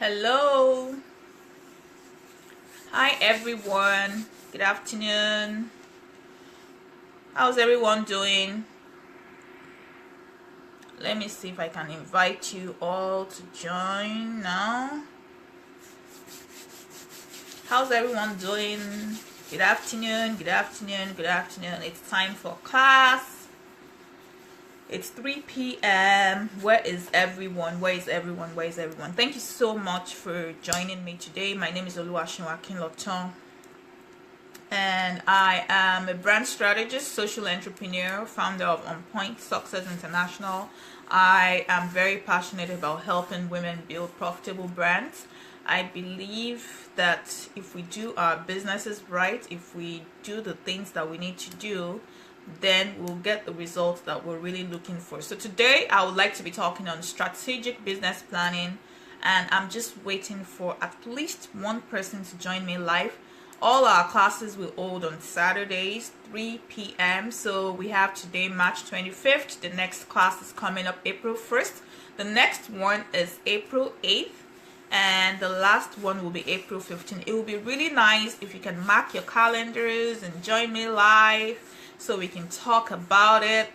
Hello. Hi everyone. Good afternoon. How's everyone doing? Let me see if I can invite you all to join now. How's everyone doing? Good afternoon. Good afternoon. Good afternoon. It's time for class. It's 3 p.m. Where is everyone? Where is everyone? Where is everyone? Thank you so much for joining me today. My name is Oluwaseun Akinloton, and I am a brand strategist, social entrepreneur, founder of On Point Success International. I am very passionate about helping women build profitable brands. I believe that if we do our businesses right, if we do the things that we need to do, then we'll get the results that we're really looking for. So today I would like to be talking on strategic business planning, and I'm just waiting for at least one person to join me live. All our classes will hold on Saturdays, 3 p.m. So we have today, March 25th. The next class is coming up April 1st. The next one is April 8th. And the last one will be April 15th. It will be really nice if you can mark your calendars and join me live so we can talk about it.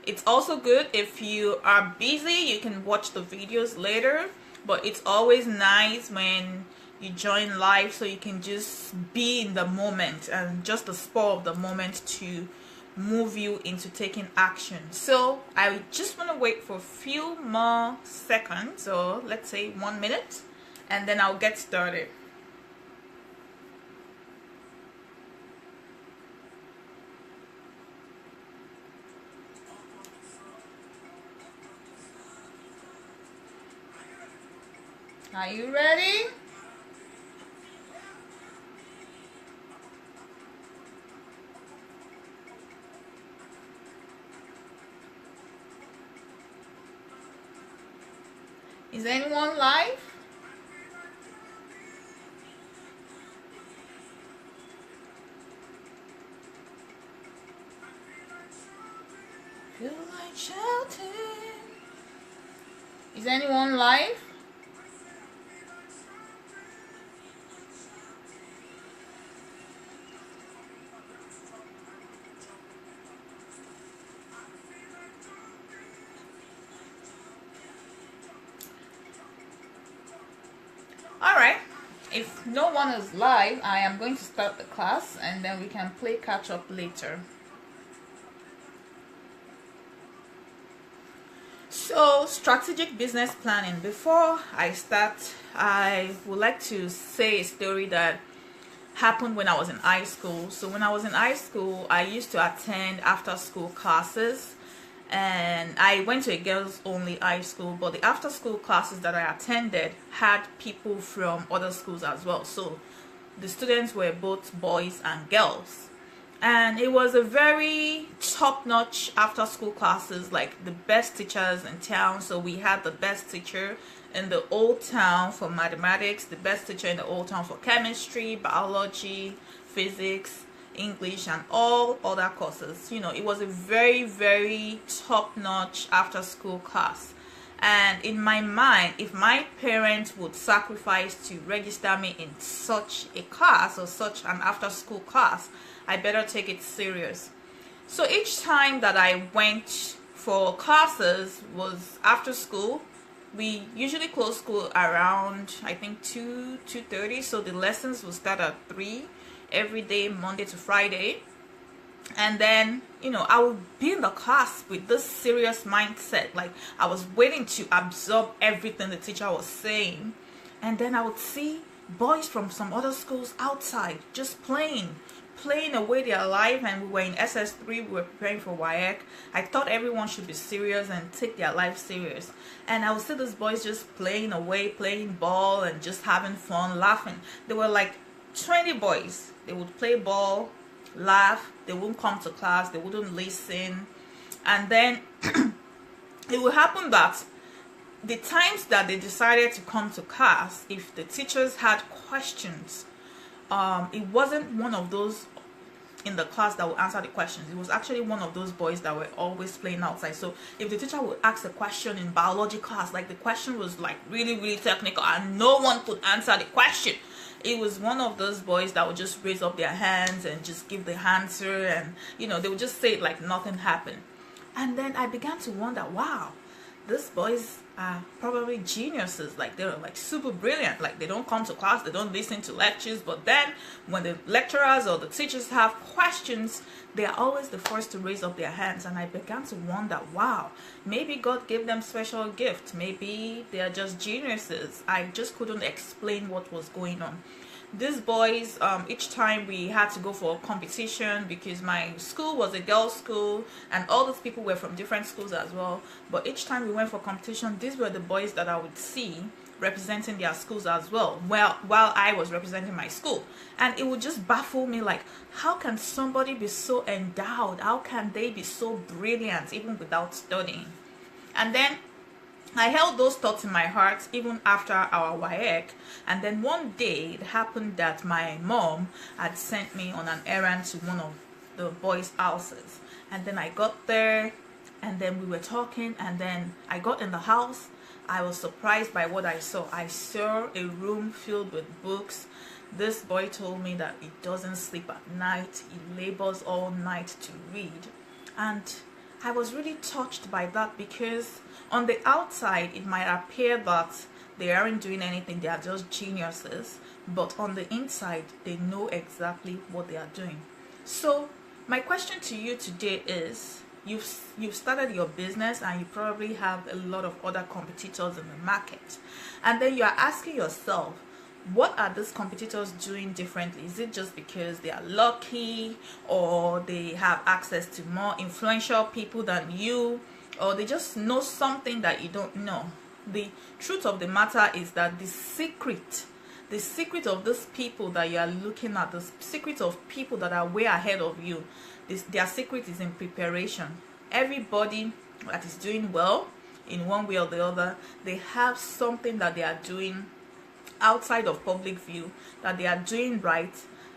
It's also good if you are busy, you can watch the videos later. But it's always nice when you join live so you can just be in the moment and just the spur of the moment to move you into taking action. So I just want to wait for a few more seconds, so let's say 1 minute, and then I'll get started. Are you ready? Is anyone live? Feel like shouting. Is anyone live? Alright, if no one is live, I am going to start the class and then we can play catch up later. So, strategic business planning. Before I start, I would like to say a story that happened when I was in high school. So when I was in high school, I used to attend after school classes, and I went to a girls only high school, but the after school classes that I attended had people from other schools as well. So the students were both boys and girls, and it was a very top-notch after school classes, like the best teachers in town. So we had the best teacher in the old town for mathematics, the best teacher in the old town for chemistry, biology, physics, English, and all other courses. You know, it was a very, very top-notch after school class. And in my mind, if my parents would sacrifice to register me in such a class or such an after school class, I better take it serious. So each time that I went for classes was after school. We usually close school around, I think, 2:30. So the lessons will start at 3 every day, Monday to Friday. And then, you know, I would be in the class with this serious mindset, like I was waiting to absorb everything the teacher was saying. And then I would see boys from some other schools outside just playing away their life. And we were in SS3, we were preparing for WAEC. I thought everyone should be serious and take their life serious. And I would see these boys just playing away, playing ball and just having fun, laughing. There were like 20 boys. They would play ball, laugh, they wouldn't come to class, they wouldn't listen. And then it would happen that the times that they decided to come to class, if the teachers had questions, it wasn't one of those in the class that would answer the questions. It was actually one of those boys that were always playing outside. So if the teacher would ask a question in biology class, like the question was like really, really technical and no one could answer the question, it was one of those boys that would just raise up their hands and just give the answer, and they would just say it like nothing happened. And then I began to wonder, wow, these boys are probably geniuses. Like, they're like super brilliant. Like, they don't come to class, they don't listen to lectures, but then when the lecturers or the teachers have questions, they are always the first to raise up their hands. And I began to wonder, wow, maybe God gave them special gift. Maybe they are just geniuses. I just couldn't explain what was going on. These boys, each time we had to go for a competition, because my school was a girls' school and all those people were from different schools as well, but each time we went for competition, these were the boys that I would see representing their schools as well, while I was representing my school. And it would just baffle me, like, how can somebody be so endowed? How can they be so brilliant even without studying? And then I held those thoughts in my heart even after our WAEC. And then one day it happened that my mom had sent me on an errand to one of the boys' houses. And then I got there and then we were talking, and then I got in the house. I was surprised by what I saw. I saw a room filled with books. This boy told me that he doesn't sleep at night. He labors all night to read. And I was really touched by that, because on the outside it might appear that they aren't doing anything, they are just geniuses, but on the inside they know exactly what they are doing. So my question to you today is, you've started your business and you probably have a lot of other competitors in the market, and then you are asking yourself, what are these competitors doing differently? Is it just because they are lucky, or they have access to more influential people than you, or they just know something that you don't know? The truth of the matter is that the secret of these people that you are looking at, the secret of people that are way ahead of you, their secret is in preparation. Everybody that is doing well in one way or the other, they have something that they are doing outside of public view that they are doing right,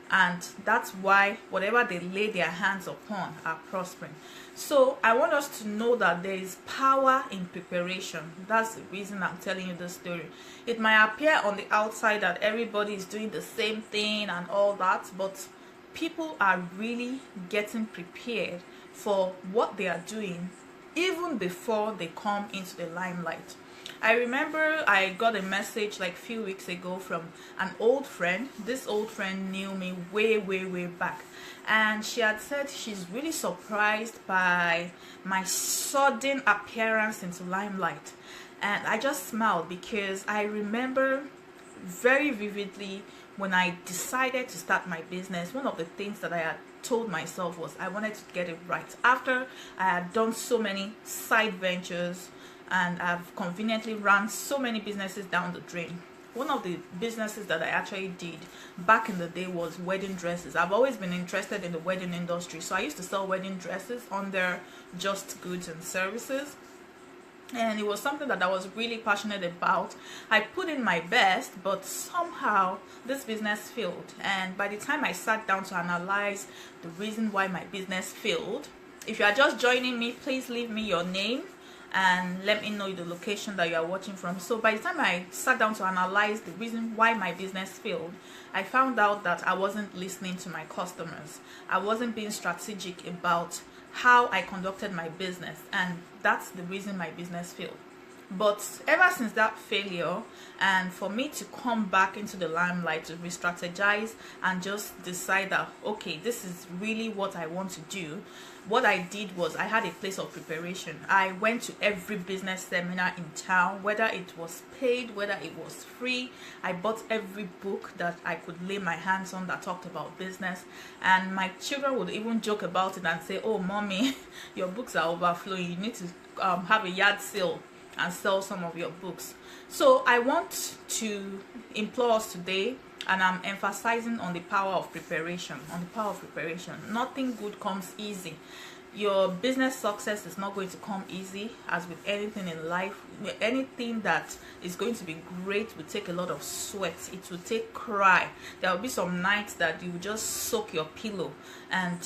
and that's why whatever they lay their hands upon are prospering. So I want us to know that there is power in preparation. That's the reason I'm telling you this story. It might appear on the outside that everybody is doing the same thing and all that, but people are really getting prepared for what they are doing even before they come into the limelight. I remember I got a message like a few weeks ago from an old friend. This old friend knew me way back, and she had said she's really surprised by my sudden appearance into limelight. And I just smiled, because I remember very vividly when I decided to start my business, one of the things that I had told myself was I wanted to get it right. After I had done so many side ventures and I've conveniently run so many businesses down the drain, one of the businesses that I actually did back in the day was wedding dresses. I've always been interested in the wedding industry, so I used to sell wedding dresses under Just Goods and Services, and it was something that I was really passionate about. I put in my best, but somehow this business failed. And by the time I sat down to analyze the reason why my business failed, if you are just joining me, please leave me your name and let me know the location that you are watching from. So by the time I sat down to analyze the reason why my business failed, I found out that I wasn't listening to my customers. I wasn't being strategic about how I conducted my business, and that's the reason my business failed. But ever since that failure, and for me to come back into the limelight, to re-strategize and just decide that, okay, this is really what I want to do, what I did was I had a place of preparation. I went to every business seminar in town, whether it was paid, whether it was free. I bought every book that I could lay my hands on that talked about business. And my children would even joke about it and say, oh, mommy, your books are overflowing. You need to have a yard sale and sell some of your books. So I want to implore us today, and I'm emphasizing on the power of preparation. Nothing good comes easy. Your business success is not going to come easy. As with anything in life, anything that is going to be great will take a lot of sweat. It will take cry. There will be some nights that you will just soak your pillow and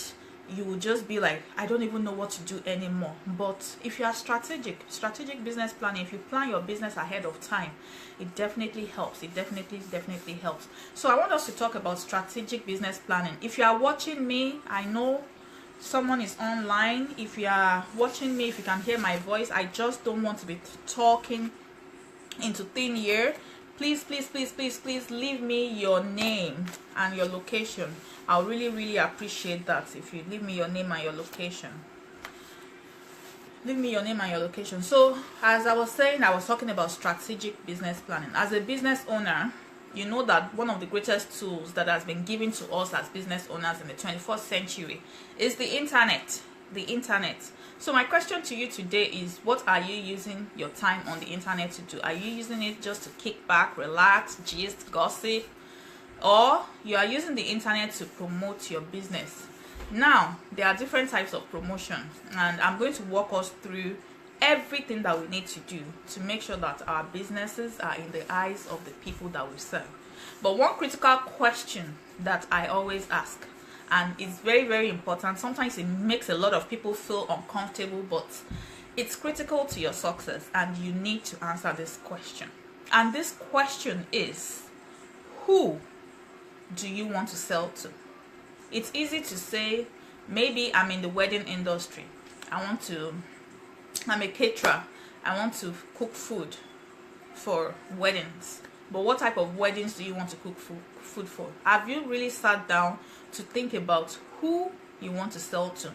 you will just be like, I don't even know what to do anymore. But if you are strategic business planning, if you plan your business ahead of time, it definitely helps. It definitely helps. So I want us to talk about strategic business planning. If you are watching me, I know someone is online. If you are watching me, if you can hear my voice, I just don't want to be talking into thin air. Please leave me your name and your location. I'll really appreciate that if you leave me your name and your location. Leave me your name and your location. So as I was saying, I was talking about strategic business planning. As a business owner, you know that one of the greatest tools that has been given to us as business owners in the 21st century is the internet. So my question to you today is, what are you using your time on the internet to do? Are you using it just to kick back, relax, gist, gossip, or you are using the internet to promote your business? Now, there are different types of promotion, and I'm going to walk us through everything that we need to do to make sure that our businesses are in the eyes of the people that we serve. But one critical question that I always ask, and it's very important, sometimes it makes a lot of people feel uncomfortable, but it's critical to your success and you need to answer this question. And this question is, who do you want to sell to? It's easy to say, maybe I'm in the wedding industry, I'm a caterer, I want to cook food for weddings. But what type of weddings do you want to cook food for? Have you really sat down to think about who you want to sell to?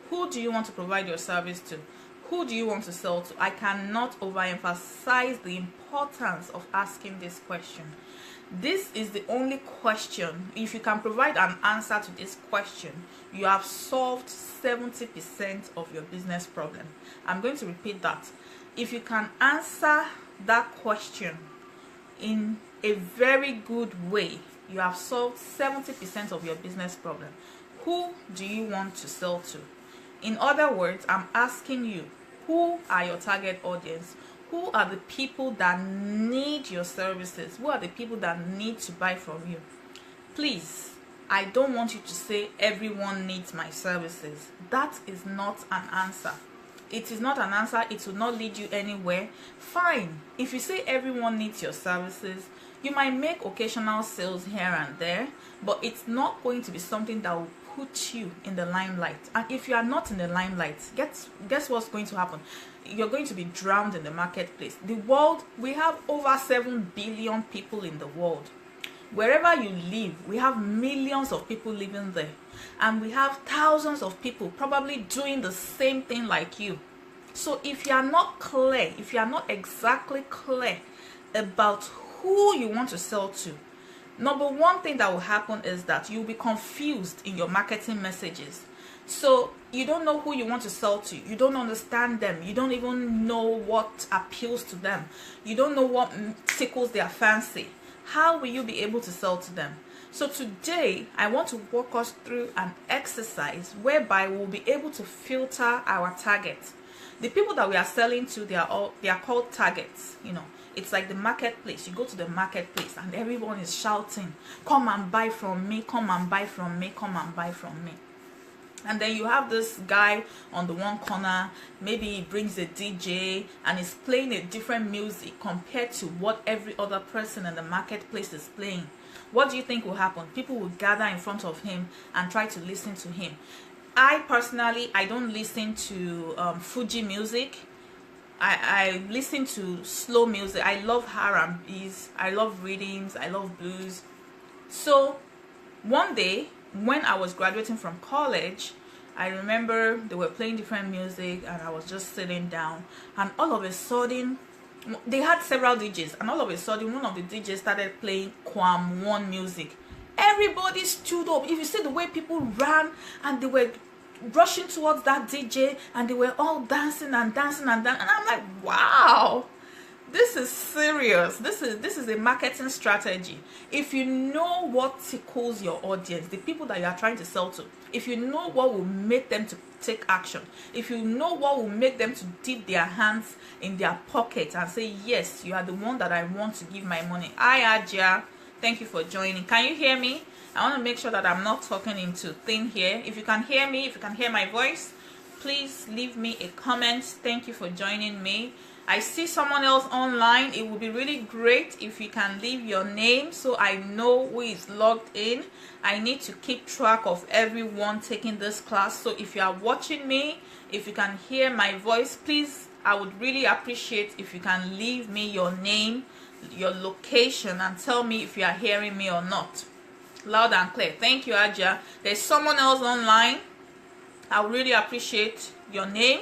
Who do you want to provide your service to? Who do you want to sell to? I cannot overemphasize the importance of asking this question. This is the only question. If you can provide an answer to this question, you have solved 70% of your business problem. I'm going to repeat that. If you can answer that question in a very good way, you have solved 70% of your business problem. Who do you want to sell to? In other words, I'm asking you, who are your target audience? Who are the people that need your services? Who are the people that need to buy from you? Please, I don't want you to say everyone needs my services. That is not an answer. It is not an answer. It will not lead you anywhere. Fine. If you say everyone needs your services, you might make occasional sales here and there, but it's not going to be something that will put you in the limelight. And if you are not in the limelight, guess what's going to happen? You're going to be drowned in the marketplace. The world, we have over 7 billion people in the world. Wherever you live, we have millions of people living there, and we have thousands of people probably doing the same thing like you. So if you are not clear, if you are not exactly clear about who you want to sell to, number one thing that will happen is that you'll be confused in your marketing messages. So you don't know who you want to sell to. You don't understand them. You don't even know what appeals to them. You don't know what tickles their fancy. How will you be able to sell to them? So today, I want to walk us through an exercise whereby we'll be able to filter our targets. The people that we are selling to, they are called targets. You know, it's like the marketplace. You go to the marketplace and everyone is shouting, "Come and buy from me, come and buy from me, come and buy from me." And then you have this guy on the one corner, maybe he brings a DJ and is playing a different music compared to what every other person in the marketplace is playing. What do you think will happen? People will gather in front of him and try to listen to him. I personally, I don't listen to Fuji music. I listen to slow music. I love R&Bs, I love rhythms, I love blues. So one day, when I was graduating from college, I remember they were playing different music and I was just sitting down, and all of a sudden, they had several DJs, and all of a sudden one of the DJs started playing Kwam One music. Everybody stood up. If you see the way people ran and they were rushing towards that DJ and they were all dancing and dancing and dancing, and I'm like, wow, this is serious. This is a marketing strategy. If you know what tickles your audience, the people that you are trying to sell to, if you know what will make them to take action, if you know what will make them to dip their hands in their pocket and say, yes, you are the one that I want to give my money. Hi Ajia, thank you for joining. Can you hear me? I want to make sure that I'm not talking into thin here. If you can hear me, if you can hear my voice, please leave me a comment. Thank you for joining me. I see someone else online. It would be really great if you can leave your name so I know who is logged in. I need to keep track of everyone taking this class. So if you are watching me, if you can hear my voice, please, I would really appreciate if you can leave me your name, your location, and tell me if you are hearing me or not. Loud and clear. Thank you, Aja. There's someone else online. I would really appreciate your name.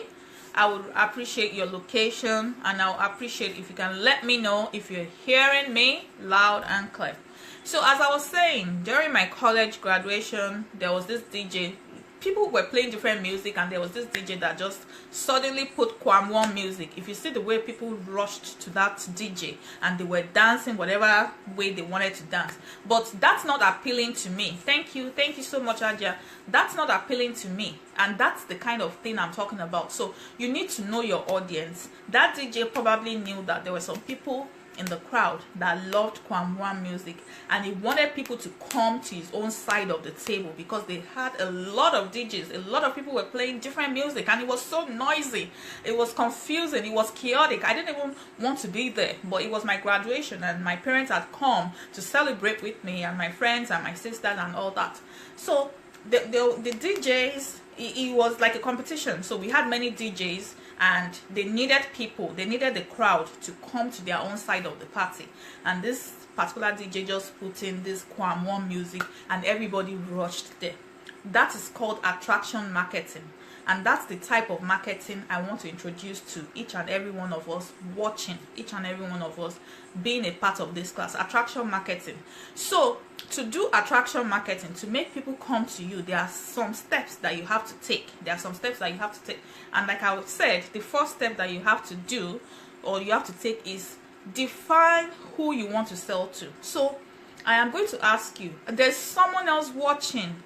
I would appreciate your location, and I would appreciate if you can let me know if you're hearing me loud and clear. So as I was saying, during my college graduation, there was this DJ. People were playing different music, and there was this DJ that just suddenly put Kwamwon music. If you see the way people rushed to that DJ and they were dancing whatever way they wanted to dance, but that's not appealing to me. Thank you so much, Aja. That's not appealing to me, and that's the kind of thing I'm talking about. So you need to know your audience. That DJ probably knew that there were some people in the crowd that loved Kwamwon music, and he wanted people to come to his own side of the table because they had a lot of DJs, a lot of people were playing different music, and it was so noisy, it was confusing, it was chaotic. I didn't even want to be there, but it was my graduation and my parents had come to celebrate with me and my friends and my sisters and all that. So the DJs, it was like a competition. So we had many DJs, and they needed people, they needed the crowd to come to their own side of the party, and this particular DJ just put in this Kwamwon music and everybody rushed there. That is called attraction marketing, and that's the type of marketing I want to introduce to each and every one of us watching, each and every one of us being a part of this class. Attraction marketing. So to do attraction marketing, to make people come to you, there are some steps that you have to take. And like I said, the first step that you have to do, or you have to take, is define who you want to sell to. So I am going to ask you, there's someone else watching.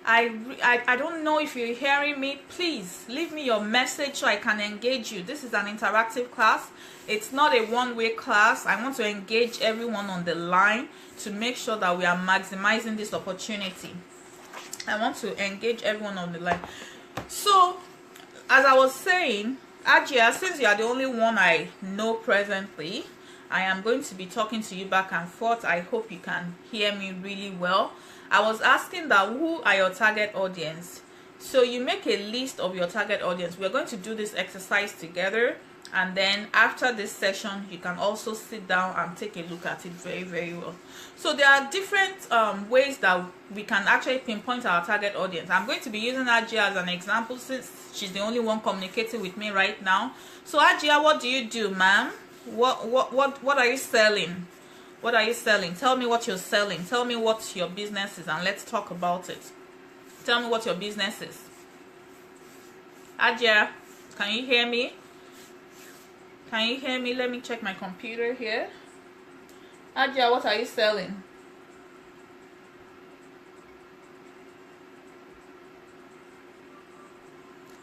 I don't know if you're hearing me. Please leave me your message so I can engage you. This is an interactive class. It's not a one-way class. I want to engage everyone on the line to make sure that we are maximizing this opportunity. I want to engage everyone on the line. So as I was saying, Ajia, since you are the only one I know presently, I am going to be talking to you back and forth. I hope you can hear me really well. I was asking that who are your target audience? So you make a list of your target audience. We're going to do this exercise together, and then after this session you can also sit down and take a look at it very, very well. So there are different ways that we can actually pinpoint our target audience. I'm going to be using Ajia as an example since she's the only one communicating with me right now. So Ajia, what do you do, ma'am? What are you selling? What are you selling? Tell me what you're selling. Tell me what your business is, and let's talk about it. Tell me what your business is. Ajia, can you hear me? Can you hear me? Let me check my computer here. Ajia, what are you selling?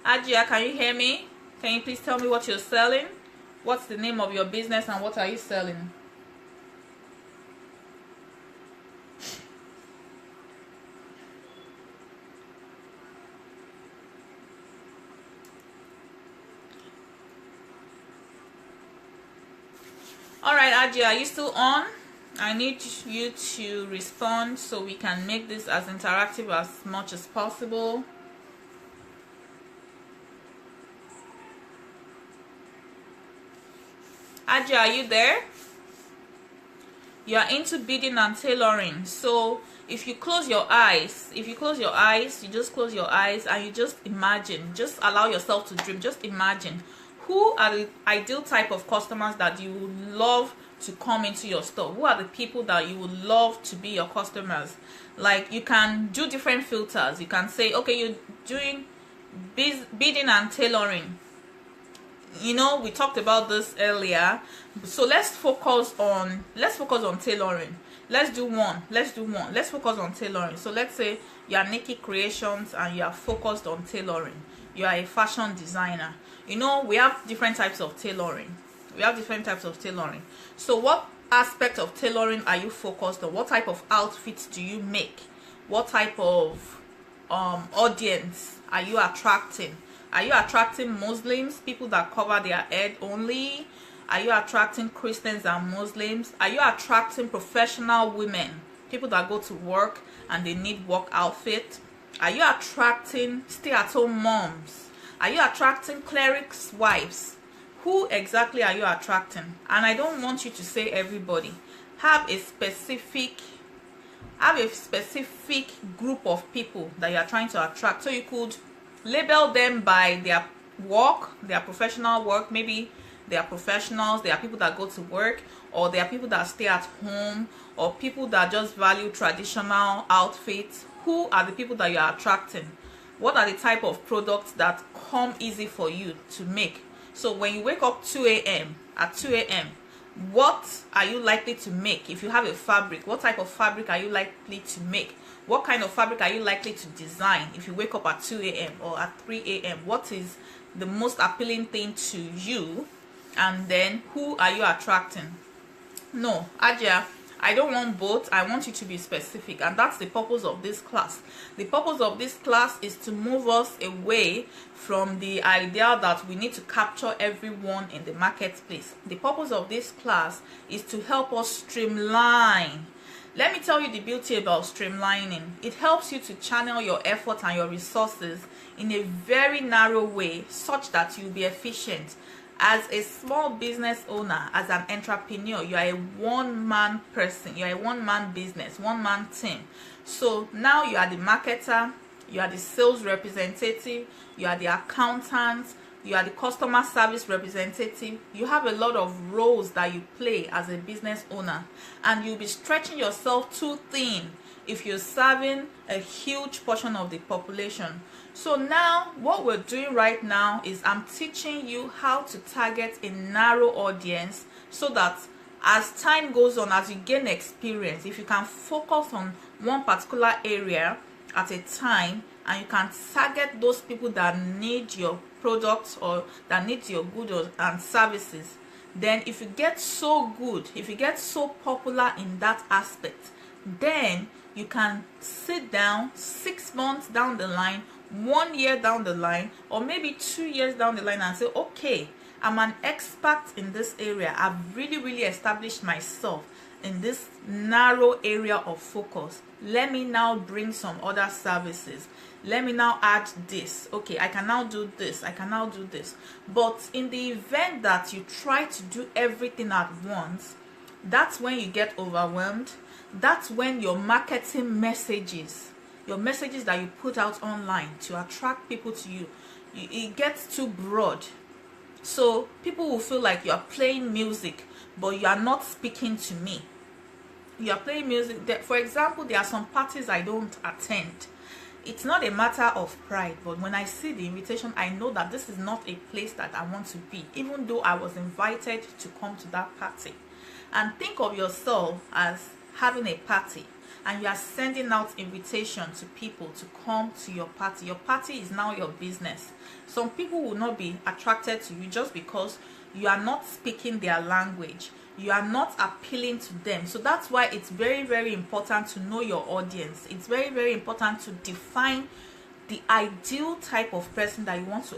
Ajia, can you hear me? Can you please tell me what you're selling? What's the name of your business and what are you selling? Alright, Ajia, are you still on? I need you to respond so we can make this as interactive as much as possible. Ajia, are you there? You are into bidding and tailoring. So if you close your eyes, you just close your eyes and you just imagine, just allow yourself to dream. Just imagine, who are the ideal type of customers that you would love to come into your store? Who are the people that you would love to be your customers? Like, you can do different filters. You can say, okay, you're doing bidding and tailoring. You know, we talked about this earlier. So let's focus on tailoring. Let's do one. Let's focus on tailoring. So let's say you are Nikki Creations and you are focused on tailoring. you are a fashion designer. You know, we have different types of tailoring. So what aspect of tailoring are you focused on? What type of outfits do you make? What type of audience are you attracting? Are you attracting Muslims, people that cover their head only? Are you attracting Christians and Muslims? Are you attracting professional women, people that go to work and they need work outfit? Are you attracting stay-at-home moms? Are you attracting clerics' wives? Who exactly are you attracting? And I don't want you to say everybody. Have a specific group of people that you are trying to attract. So you could label them by their work, their professional work. Maybe they are professionals, they are people that go to work, or they are people that stay at home, or people that just value traditional outfits. Who are the people that you are attracting? What are the type of products that come easy for you to make? So when you wake up at 2 a.m., what are you likely to make? If you have a fabric, what type of fabric are you likely to make? What kind of fabric are you likely to design if you wake up at 2 a.m. or at 3 a.m.? What is the most appealing thing to you? And then who are you attracting? No, Ajia, I don't want both. I want you to be specific, and that's the purpose of this class. The purpose of this class is to move us away from the idea that we need to capture everyone in the marketplace. The purpose of this class is to help us streamline. Let me tell you the beauty about streamlining. It helps you to channel your effort and your resources in a very narrow way such that you'll be efficient. As a small business owner, as an entrepreneur, you are a one-man person, you are a one-man business, one-man team. So now you are the marketer, you are the sales representative, you are the accountant, you are the customer service representative. You have a lot of roles that you play as a business owner, and you'll be stretching yourself too thin if you're serving a huge portion of the population. So now what we're doing right now is I'm teaching you how to target a narrow audience, so that as time goes on, as you gain experience, if you can focus on one particular area at a time, and you can target those people that need your products or that need your goods and services, then if you get so good, if you get so popular in that aspect, then you can sit down 6 months down the line, 1 year down the line, or maybe 2 years down the line and say, okay, I'm an expert in this area. I've really established myself in this narrow area of focus. Let me now bring some other services. Let me now add this. Okay, I can now do this. I can now do this. But in the event that you try to do everything at once, that's when you get overwhelmed. That's when your marketing messages, your messages that you put out online to attract people to you, it gets too broad. So people will feel like you are playing music, but you are not speaking to me. You are playing music. For example, there are some parties I don't attend. It's not a matter of pride, but when I see the invitation, I know that this is not a place that I want to be, even though I was invited to come to that party. And think of yourself as having a party, and you are sending out invitations to people to come to your party. Your party is now your business. Some people will not be attracted to you just because you are not speaking their language. You are not appealing to them. So that's why it's very important to know your audience. It's very important to define the ideal type of person that you want to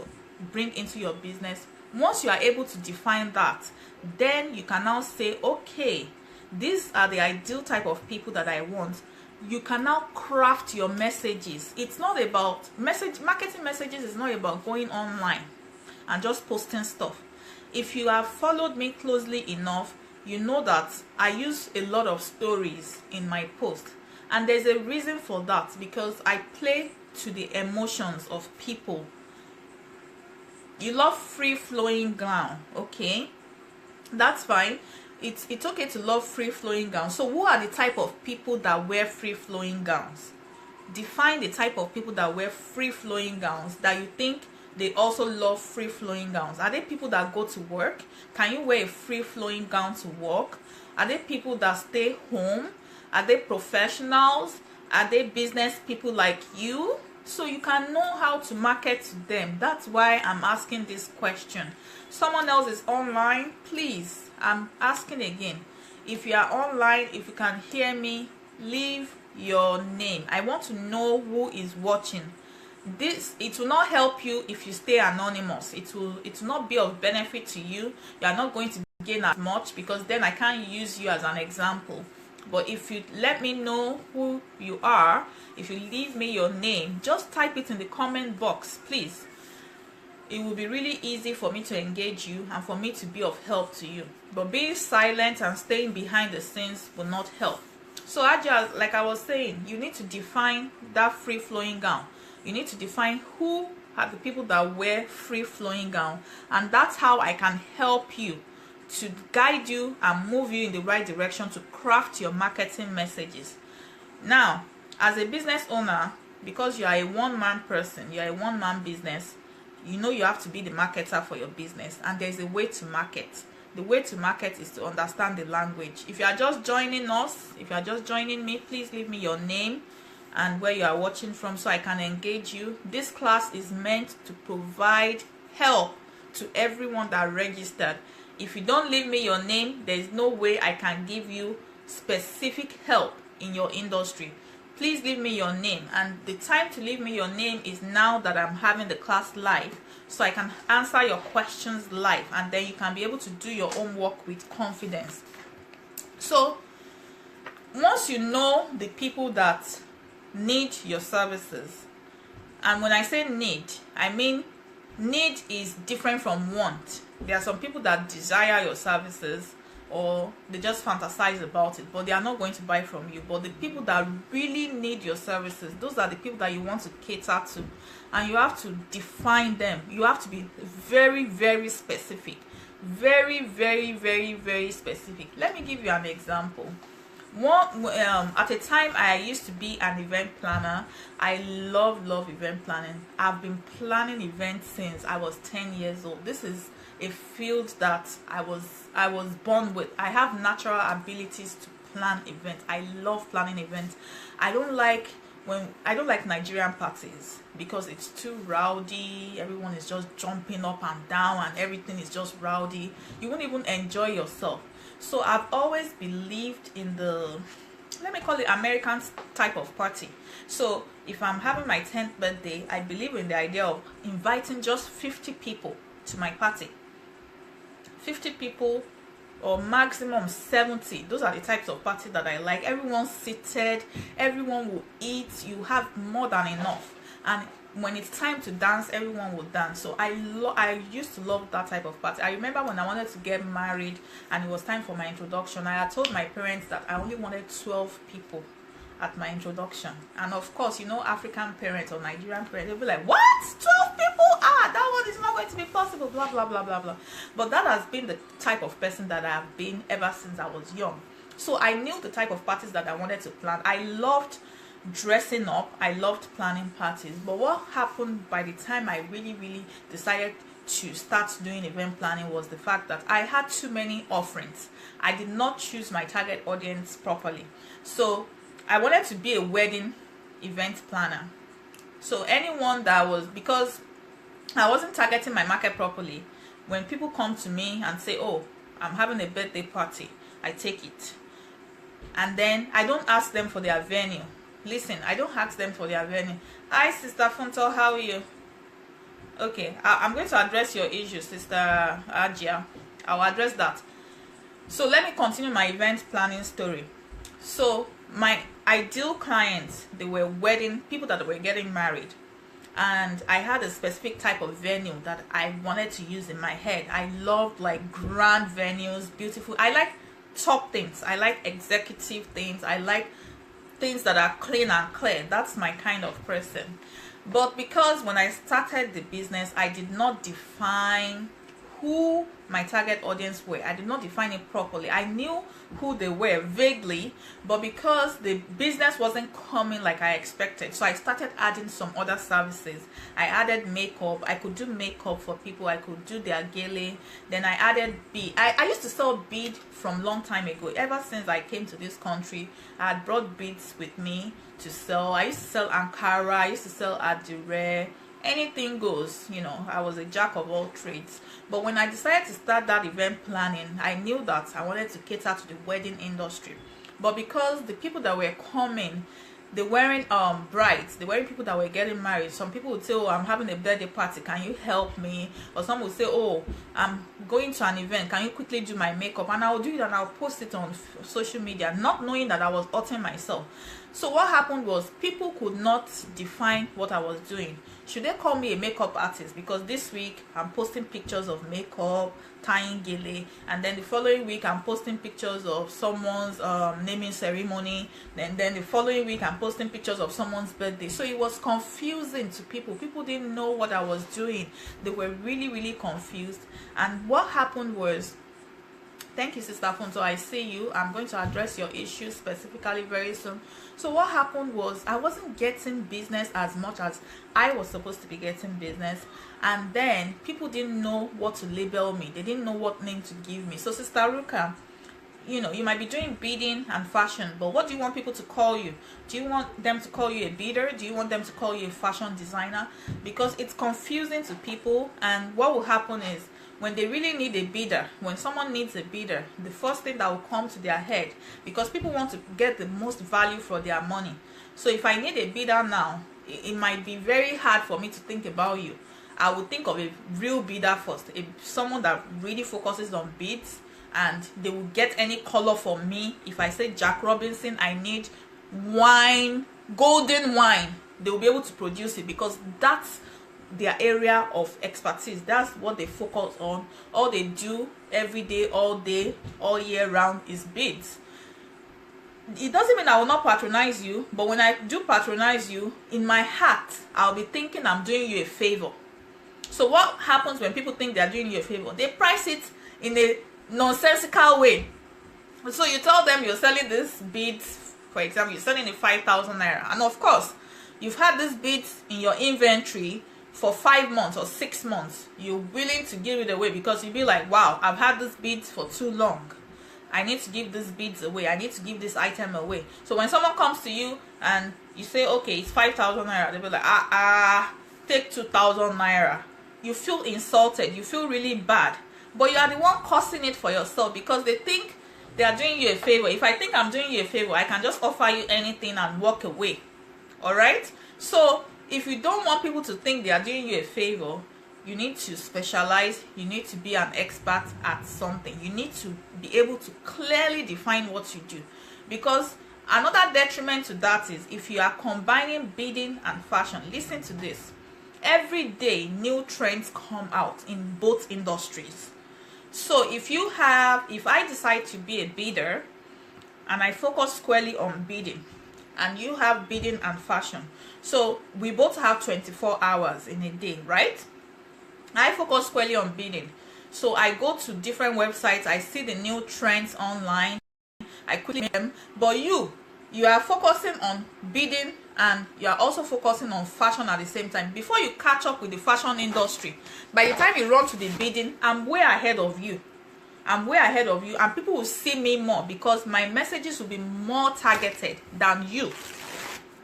bring into your business. Once you are able to define that, then you can now say, okay, these are the ideal type of people that I want. You can now craft your messages. It's not about marketing messages is not about going online and just posting stuff. If you have followed me closely enough, you know that I use a lot of stories in my post, and there's a reason for that, because I play to the emotions of people. You love free-flowing gown, okay? That's fine. It's okay to love free-flowing gowns. So who are the type of people that wear free-flowing gowns? Define the type of people that wear free-flowing gowns that you think they also love free-flowing gowns. Are they people that go to work? Can you wear a free-flowing gown to work? Are they people that stay home? Are they professionals? Are they business people like you? so you can know how to market to them. That's why I'm asking this question. Someone else is online, please, I'm asking again, if you are online, if you can hear me, leave your name. I want to know who is watching. It will not help you if you stay anonymous. It will not be of benefit to you. You are not going to gain as much, because then I can't use you as an example. But if you let me know who you are, if you leave me your name, just type it in the comment box, please. It will be really easy for me to engage you and for me to be of help to you. But being silent and staying behind the scenes will not help. So Aja, like I was saying, you need to define that free-flowing gown. You need to define who are the people that wear free-flowing gown, and that's how I can help you to guide you and move you in the right direction to craft your marketing messages. Now, as a business owner, because you are a one-man person, you are a one-man business, you know you have to be the marketer for your business, and there's a way to market. The way to market is to understand the language. If you are just joining us, if you are just joining me, please leave me your name and where you are watching from so I can engage you. This class is meant to provide help to everyone that registered. If you don't leave me your name, there is no way I can give you specific help in your industry. Please leave me your name, and the time to leave me your name is now that I'm having the class live, so I can answer your questions live, and then you can be able to do your own work with confidence. So once you know the people that need your services, and when I say need, I mean need is different from want. There are some people that desire your services, or they just fantasize about it, but they are not going to buy from you. But the people that really need your services, those are the people that you want to cater to, and you have to define them. You have to be very, very specific. Very, very, very, very specific. Let me give you an example. At a time I used to be an event planner. I love event planning. I've been planning events since I was 10 years old. This is a field that I was born with. I have natural abilities to plan events. I love planning events. I don't like Nigerian parties because it's too rowdy. Everyone is just jumping up and down and everything is just rowdy. You won't even enjoy yourself. So I've always believed in the, let me call it, American type of party. So if I'm having my 10th birthday, I believe in the idea of inviting just 50 people to my party. 50 people or maximum 70. Those are the types of party that I like. Everyone's seated, everyone will eat, you have more than enough, and when it's time to dance, everyone will dance. So I used to love that type of party. I remember when I wanted to get married and it was time for my introduction, I had told my parents that I only wanted 12 people at my introduction. And of course, you know, African parents or Nigerian parents, they'll be like, what, 12 people? That one is not going to be possible, blah blah blah blah blah. But that has been the type of person that I have been ever since I was young. So I knew the type of parties that I wanted to plan. I loved dressing up, I loved planning parties. But what happened by the time I really decided to start doing event planning was the fact that I had too many offerings. I did not choose my target audience properly. So I wanted to be a wedding event planner. So anyone that was, because I wasn't targeting my market properly, when people come to me and say, oh, I'm having a birthday party, I take it. And then I don't ask them for their venue. Listen, I don't ask them for their venue. Hi, Sister Funto, how are you? Okay, I'm going to address your issue, Sister Ajia. I'll address that. So let me continue my event planning story. So my ideal clients, they were wedding people that were getting married, and I had a specific type of venue that I wanted to use in my head. I loved like grand venues, beautiful. I like top things. I like executive things. I like things that are clean and clear. That's my kind of person. But because when I started the business, I did not define who my target audience were. I did not define it properly. I knew who they were vaguely, but because the business wasn't coming like I expected, so I started adding some other services. I added makeup. I could do makeup for people. I could do their gele. Then I added bead. I used to sell bead from long time ago. Ever since I came to this country, I had brought beads with me to sell. I used to sell Ankara. I used to sell Adire. Anything goes, I was a jack of all trades. But when I decided to start that event planning, I knew that I wanted to cater to the wedding industry. But because the people that were coming, they weren't brides, they weren't people that were getting married. Some people would say, oh, I'm having a birthday party, can you help me? Or some would say, oh, I'm going to an event, can you quickly do my makeup? And I'll do it and I'll post it on social media, not knowing that I was hurting myself. So what happened was people could not define what I was doing. Should they call me a makeup artist? Because this week I'm posting pictures of makeup, tying gele, and then the following week I'm posting pictures of someone's naming ceremony, then the following week I'm posting pictures of someone's birthday. So it was confusing to people. People didn't know what I was doing. They were really confused. And what happened was, thank you, Sister Funto, I see you. I'm going to address your issue specifically very soon. So what happened was I wasn't getting business as much as I was supposed to be getting business. And then people didn't know what to label me. They didn't know what name to give me. So Sister Ruka, you might be doing beading and fashion, but what do you want people to call you? Do you want them to call you a beader? Do you want them to call you a fashion designer? Because it's confusing to people. And what will happen is, when they really need a bidder, when someone needs a bidder, the first thing that will come to their head, because people want to get the most value for their money. So if I need a bidder now, it might be very hard for me to think about you. I would think of a real bidder first, someone that really focuses on beads, and they will get any color from me. If I say Jack Robinson, I need wine, golden wine, they will be able to produce it, because that's their area of expertise. That's what they focus on. All they do every day, all year round is beads. It doesn't mean I will not patronize you, but when I do patronize you, in my heart I'll be thinking I'm doing you a favor. So what happens when people think they're doing you a favor? They price it in a nonsensical way. So you tell them you're selling this beads, for example, you're selling it 5,000 naira, and of course you've had these beads in your inventory for 5 months or 6 months. You're willing to give it away because you'll be like, wow, I've had these beads for too long, I need to give these beads away, I need to give this item away. So when someone comes to you and you say, okay, it's 5,000 naira, they'll be like, take 2,000 naira. You feel insulted, you feel really bad, but you are the one causing it for yourself, because they think they are doing you a favor. If I think I'm doing you a favor, I can just offer you anything and walk away. All right? So if you don't want people to think they are doing you a favor, you need to specialize. You need to be an expert at something. You need to be able to clearly define what you do, because another detriment to that is if you are combining beading and fashion. Listen to this. Every day new trends come out in both industries. So if I decide to be a beader and I focus squarely on beading, and you have beading and fashion, so we both have 24 hours in a day, right? I focus squarely on beading, so I go to different websites, I see the new trends online, I quickly make them. But you are focusing on beading and you are also focusing on fashion at the same time. Before you catch up with the fashion industry, by the time you run to the beading, I'm way ahead of you. I'm way ahead of you, and people will see me more because my messages will be more targeted than you.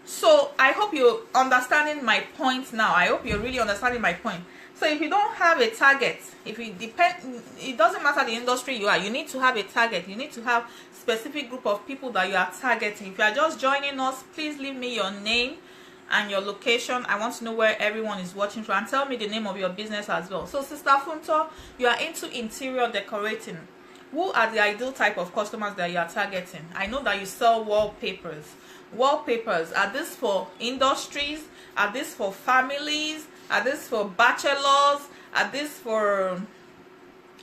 So I hope you're understanding my point now. I hope you're really understanding my point. So if you don't have a target, it doesn't matter the industry you are, you need to have a target. You need to have specific group of people that you are targeting. If you are just joining us, please leave me your name and your location. I want to know where everyone is watching from, and tell me the name of your business as well. So Sister Funto, you are into interior decorating. Who are the ideal type of customers that you are targeting? I know that you sell wallpapers. Wallpapers, are this for industries? Are this for families? Are this for bachelors? Are this for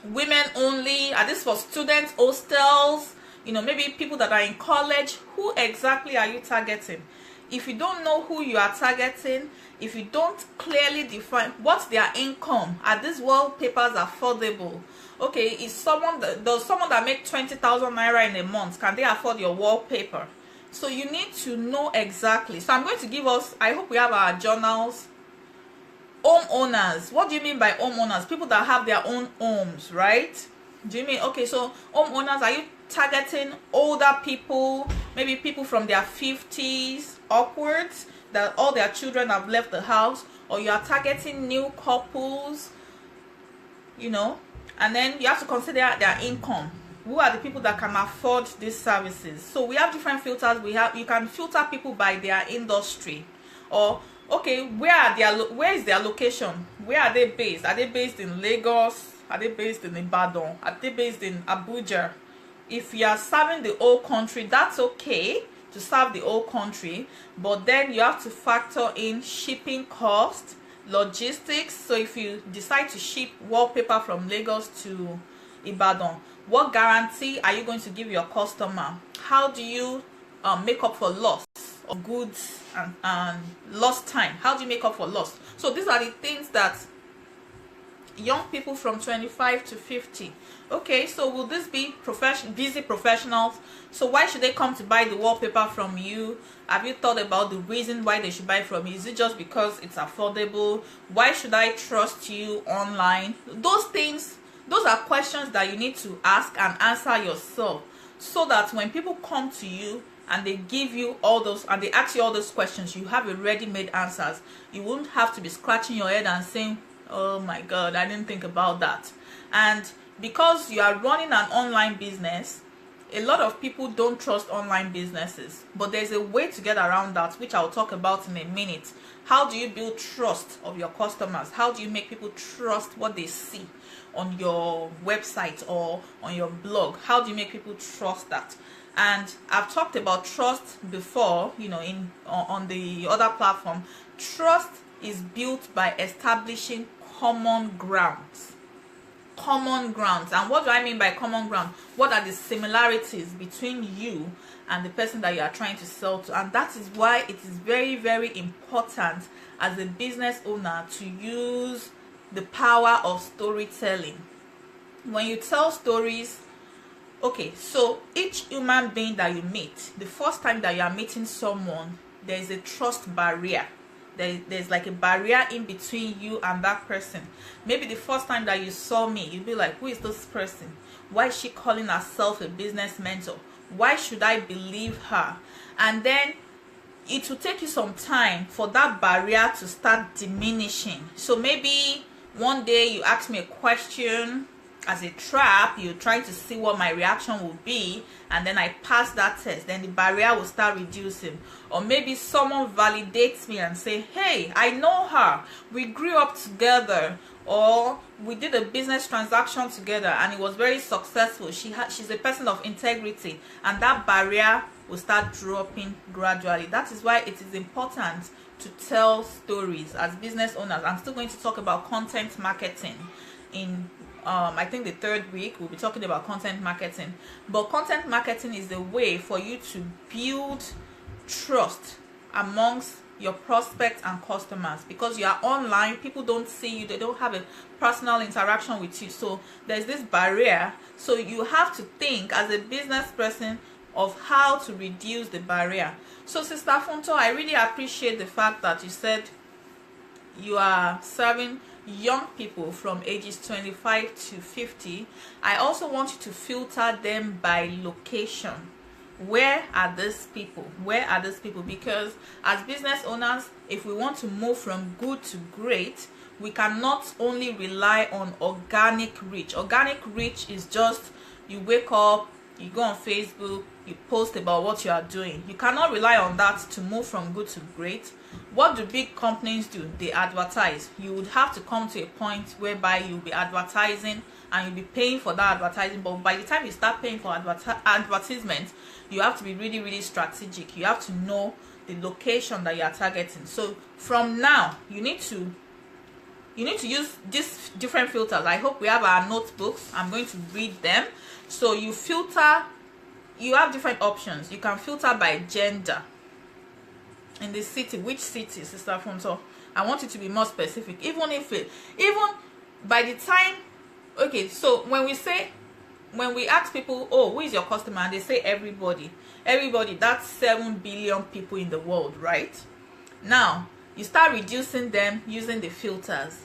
women only? Are this for students, hostels? Maybe people that are in college. Who exactly are you targeting? if you don't know who you are targeting, if you don't clearly define what's their income, are these wallpapers affordable? Okay, is someone that make 20,000 naira in a month, can they afford your wallpaper? So you need to know exactly. So I'm going to give us, I hope we have our journals. Homeowners. What do you mean by homeowners? People that have their own homes, right? Do you mean, okay, so homeowners, are you targeting older people, maybe people from their 50s upwards, that all their children have left the house, or you are targeting new couples, you know? And then you have to consider their income. Who are the people that can afford these services? So we have different filters. You can filter people by their industry, or okay, where is their location? Where are they based? Are they based in Lagos? Are they based in Ibadan? Are they based in Abuja? If you are serving the whole country, that's okay to serve the whole country, but then you have to factor in shipping costs, logistics. So if you decide to ship wallpaper from Lagos to Ibadan, what guarantee are you going to give your customer? How do you make up for loss of goods and lost time? How do you make up for loss? So these are the things that young people from 25 to 50. Okay, so will this be busy professionals? So why should they come to buy the wallpaper from you? Have you thought about the reason why they should buy from you? Is it just because it's affordable? Why should I trust you online? Those things, those are questions that you need to ask and answer yourself, so that when people come to you and they give you all those, and they ask you all those questions, you have a ready-made answers. You won't have to be scratching your head and saying, oh my god, I didn't think about that. And because you are running an online business, a lot of people don't trust online businesses, but there's a way to get around that, which I'll talk about in a minute. How do you build trust of your customers? How do you make people trust what they see on your website or on your blog? How do you make people trust that? And I've talked about trust before, you know, on the other platform. Trust is built by establishing common grounds. And what do I mean by common ground? What are the similarities between you and the person that you are trying to sell to? And that is why it is very, very important as a business owner to use the power of storytelling. When you tell stories, okay, so each human being that you meet, the first time that you are meeting someone, there is a trust barrier. There's like a barrier in between you and that person. Maybe the first time that you saw me, you'd be like, who is this person? Why is she calling herself a business mentor? Why should I believe her? And then it will take you some time for that barrier to start diminishing. So maybe one day you ask me a question as a trap, you try to see what my reaction will be, and then I pass that test, then the barrier will start reducing. Or maybe someone validates me and say, hey, I know her, we grew up together, or we did a business transaction together and it was very successful. She's a person of integrity, and that barrier will start dropping gradually. That is why it is important to tell stories as business owners. I'm still going to talk about content marketing in I think the third week we'll be talking about content marketing. But content marketing is the way for you to build trust amongst your prospects and customers, because you are online, people don't see you, they don't have a personal interaction with you, so there's this barrier. So you have to think as a business person of how to reduce the barrier. So Sister Funto, I really appreciate the fact that you said you are serving young people from ages 25 to 50. I also want you to filter them by location. Where are these people? Because as business owners, if we want to move from good to great, we cannot only rely on organic reach. Organic reach is just you wake up, you go on Facebook, you post about what you are doing. You cannot rely on that to move from good to great. What do big companies do? They advertise. You would have to come to a point whereby you'll be advertising and you'll be paying for that advertising. But by the time you start paying for advertisement, you have to be really, really strategic. You have to know the location that you are targeting. So from now, you need to use these different filters. I hope we have our notebooks. I'm going to read them. So you filter. You have different options. You can filter by gender. in the city. Which city, Sister Funso? I want you to be more specific. Even by the time, okay, so when we ask people, oh, who is your customer, and they say everybody, that's 7 billion people in the world, right? Now you start reducing them using the filters.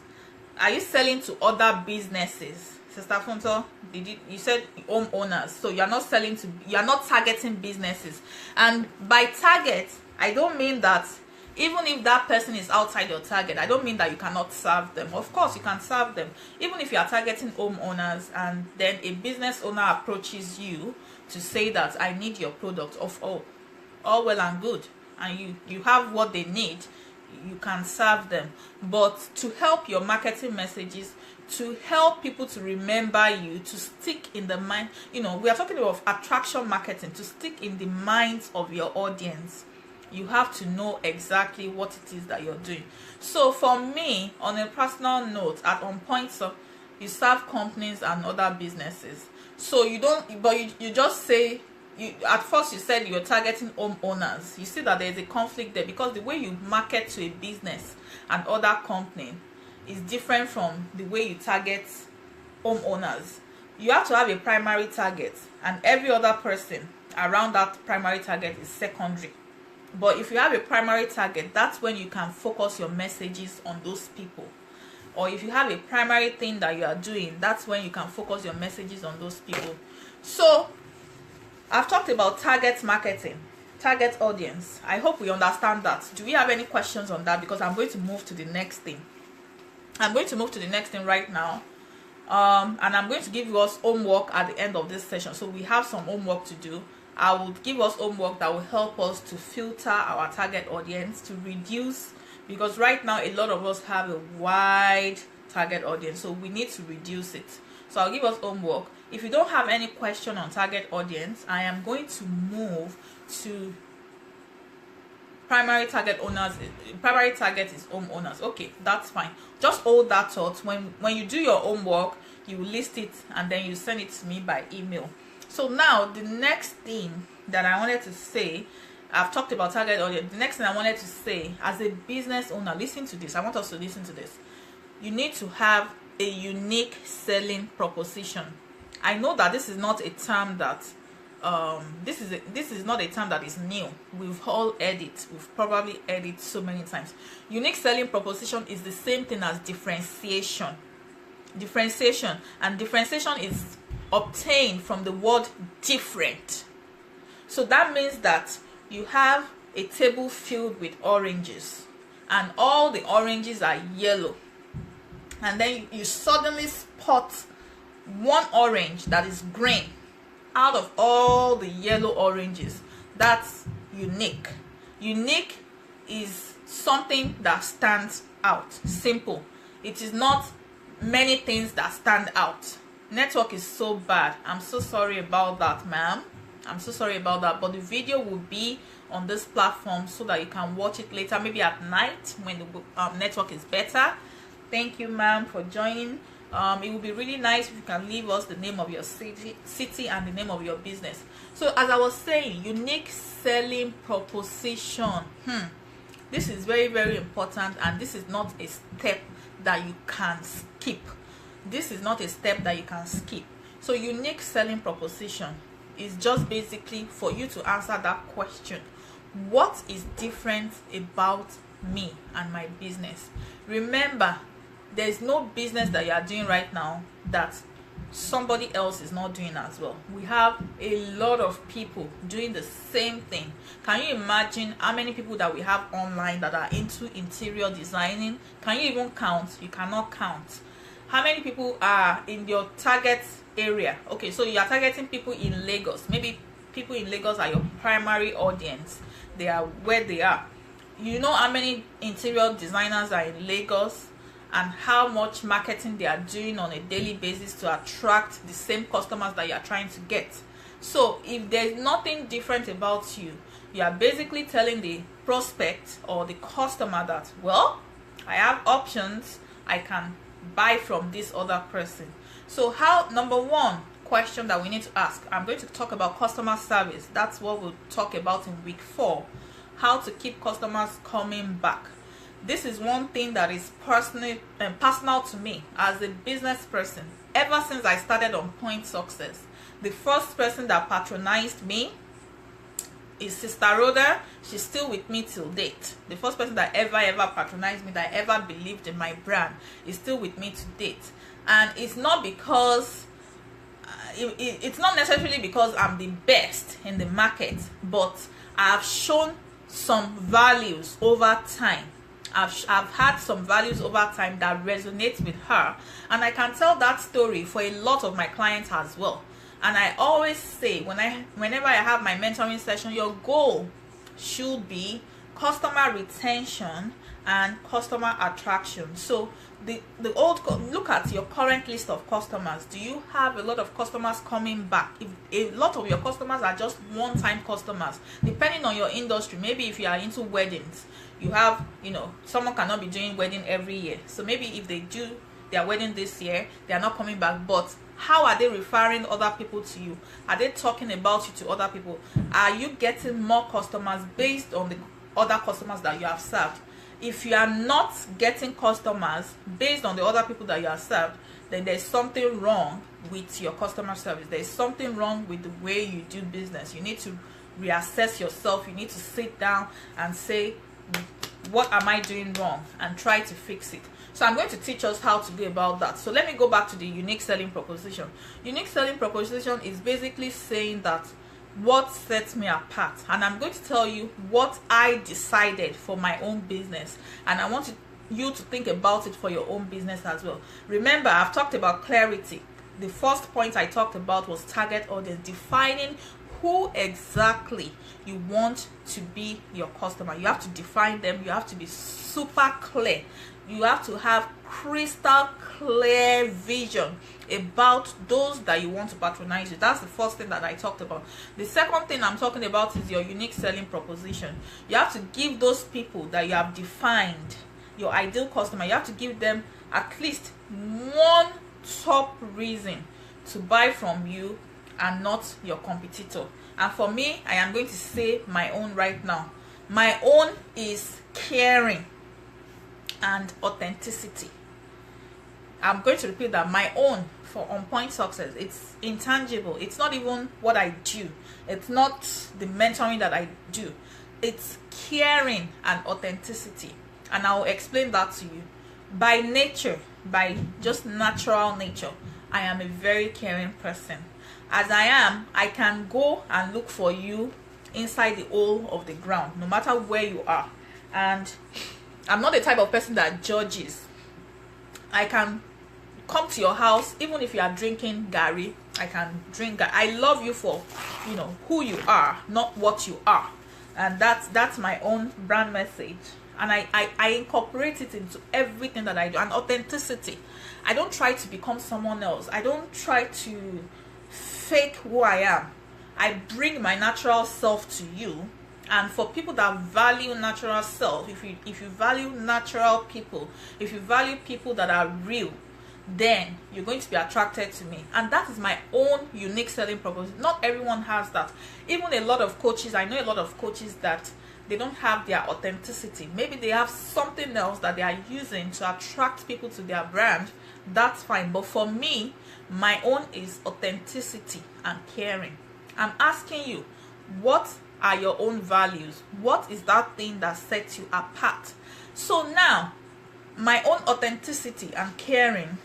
Are you selling to other businesses, Sister Funso? You said homeowners, so you're not targeting businesses. And by target, I don't mean that even if that person is outside your target, I don't mean that you cannot serve them. Of course you can serve them. Even if you are targeting homeowners and then a business owner approaches you to say that I need your product, all well and good, and you have what they need, you can serve them. But to help your marketing messages, to help people to remember you, to stick in the mind, we are talking about attraction marketing, to stick in the minds of your audience, you have to know exactly what it is that you're doing. So for me, on a personal note, at On Point, so you serve companies and other businesses. So you just say, at first you said you're targeting homeowners. You see that there's a conflict there, because the way you market to a business and other company is different from the way you target homeowners. You have to have a primary target, and every other person around that primary target is secondary. But if you have a primary target, that's when you can focus your messages on those people. Or if you have a primary thing that you are doing, that's when you can focus your messages on those people. So I've talked about target marketing, target audience. I hope we understand that. Do we have any questions on that? Because I'm going to move to the next thing. Right now. And I'm going to give us homework at the end of this session. So we have some homework to do. I will give us homework that will help us to filter our target audience, to reduce, because right now a lot of us have a wide target audience, so we need to reduce it. So I'll give us homework. If you don't have any question on target audience, I am going to move to primary target owners. Primary target is homeowners. Okay, that's fine. Just hold that thought. When you do your homework, you list it and then you send it to me by email. So now the next thing that I wanted to say, I've talked about target audience. The next thing I wanted to say, as a business owner, listen to this. I want us to listen to this. You need to have a unique selling proposition. I know that this is not a term that this is not a term that is new. We've all heard it. We've probably heard it so many times. Unique selling proposition is the same thing as differentiation. And differentiation is obtained from the word different. So that means that you have a table filled with oranges, and all the oranges are yellow, and then you suddenly spot one orange that is green out of all the yellow oranges. That's unique. Unique is something that stands out. Simple. It is not many things that stand out. Network is so bad. I'm so sorry about that, ma'am. I'm so sorry about that. But the video will be on this platform so that you can watch it later, maybe at night when the network is better. Thank you, ma'am, for joining. It would be really nice if you can leave us the name of your city and the name of your business. So as I was saying, unique selling proposition. This is very, very important, and this is not a step that you can skip. So unique selling proposition is just basically for you to answer that question. What is different about me and my business? Remember, there's no business that you are doing right now that somebody else is not doing as well. We have a lot of people doing the same thing. Can you imagine how many people that we have online that are into interior designing? Can you even count? You cannot count. How many people are in your target area? Okay, so you are targeting people in Lagos. Maybe people in Lagos are your primary audience. They are where they are. You know how many interior designers are in Lagos and how much marketing they are doing on a daily basis to attract the same customers that you are trying to get. So if there's nothing different about you, you are basically telling the prospect or the customer that, well, I have options. I can buy from this other person. So number one question that we need to ask, I'm going to talk about customer service. That's what we'll talk about in week 4. how to keep customers coming back. This is one thing that is personal to me as a business person. Ever since I started On Point Success, the first person that patronized me is Sister Rhoda. She's still with me till date. The first person that ever patronized me, that ever believed in my brand, is still with me to date. And it's not because it's not necessarily because I'm the best in the market, but I've shown some values over time. I've had some values over time that resonate with her, and I can tell that story for a lot of my clients as well. And I always say, whenever I have my mentoring session, your goal should be customer retention and customer attraction. So look at your current list of customers. Do you have a lot of customers coming back? If a lot of your customers are just one-time customers, depending on your industry, maybe if you are into weddings, you have, someone cannot be doing wedding every year. So maybe if they do their wedding this year, they are not coming back. But how are they referring other people to you? Are they talking about you to other people? Are you getting more customers based on the other customers that you have served? If you are not getting customers based on the other people that you have served, then there's something wrong with your customer service. There's something wrong with the way you do business. You need to reassess yourself. You need to sit down and say, what am I doing wrong, and try to fix it. So I'm going to teach us how to go about that. So let me go back to the unique selling proposition. Unique selling proposition is basically saying that what sets me apart, and I'm going to tell you what I decided for my own business, and I want you to think about it for your own business as well. Remember, I've talked about clarity. The first point I talked about was target audience, defining who exactly you want to be your customer. You have to define them. You have to be super clear. You have to have crystal clear vision about those that you want to patronize you. That's the first thing that I talked about. The second thing I'm talking about is your unique selling proposition. You have to give those people that you have defined, your ideal customer, you have to give them at least one top reason to buy from you and not your competitor. And for me, I am going to say my own right now. My own is caring and authenticity. I'm going to repeat that. My own for On Point Success, it's intangible. It's not even what I do. It's not the mentoring that I do. It's caring and authenticity. And I'll explain that to you. By nature, by just natural nature, I am a very caring person. As I am, I can go and look for you inside the hole of the ground, no matter where you are. And I'm not the type of person that judges. I can come to your house, even if you are drinking Gary, I can drink Gary. I love you for, who you are, not what you are. And that's my own brand message. And I incorporate it into everything that I do. And authenticity. I don't try to become someone else. I don't try to fake who I am. I bring my natural self to you. And for people that value natural self, if you value natural people, if you value people that are real, then you're going to be attracted to me. And that is my own unique selling proposition. Not everyone has that. Even a lot of coaches, I know a lot of coaches that they don't have their authenticity. Maybe they have something else that they are using to attract people to their brand. That's fine. But for me, my own is authenticity and caring. I'm asking you, what are your own values? What is that thing that sets you apart? So now, my own authenticity and caring,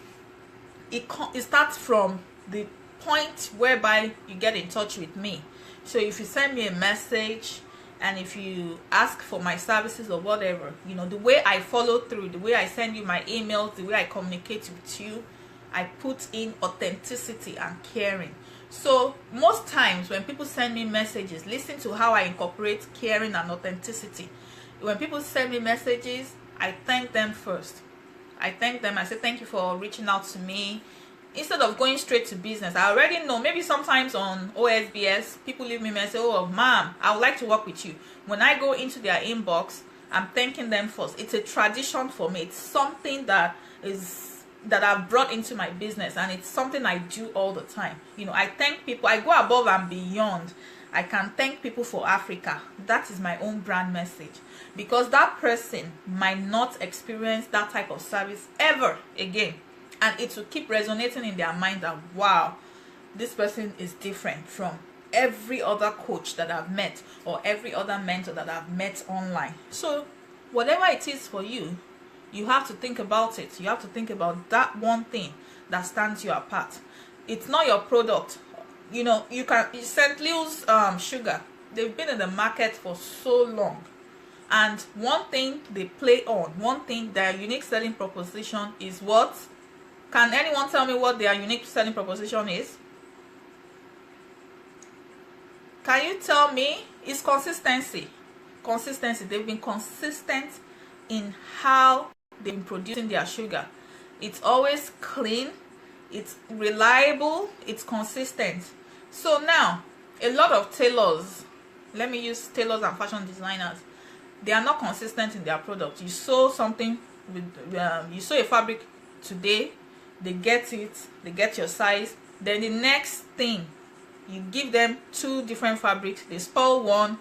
it starts from the point whereby you get in touch with me. So if you send me a message and if you ask for my services or whatever, the way I follow through, the way I send you my emails, the way I communicate with you, I put in authenticity and caring. So most times when people send me messages, listen to how I incorporate caring and authenticity. When people send me messages, I thank them first. I thank them. I say, thank you for reaching out to me. Instead of going straight to business, I already know. Maybe sometimes on OSBS, people leave me a message, oh, ma'am, I would like to work with you. When I go into their inbox, I'm thanking them first. It's a tradition for me. It's something that I've brought into my business, and it's something I do all the time. I thank people. I go above and beyond. I can thank people for Africa. That is my own brand message, because that person might not experience that type of service ever again, and it will keep resonating in their mind that, wow, this person is different from every other coach that I've met or every other mentor that I've met online. So whatever it is for you, you have to think about it. You have to think about that one thing that stands you apart. It's not your product. You know, you can St. Louis sugar, they've been in the market for so long, and one thing they play on, one thing, their unique selling proposition is what? Can anyone tell me what their unique selling proposition is? Can you tell me? It's consistency. Consistency. They've been consistent in how they've been producing their sugar. It's always clean, it's reliable, it's consistent. So now, a lot of tailors, let me use tailors and fashion designers, they are not consistent in their product. You sew something with you sew a fabric today, they get it, they get your size, then the next thing, you give them two different fabrics, they spoil one,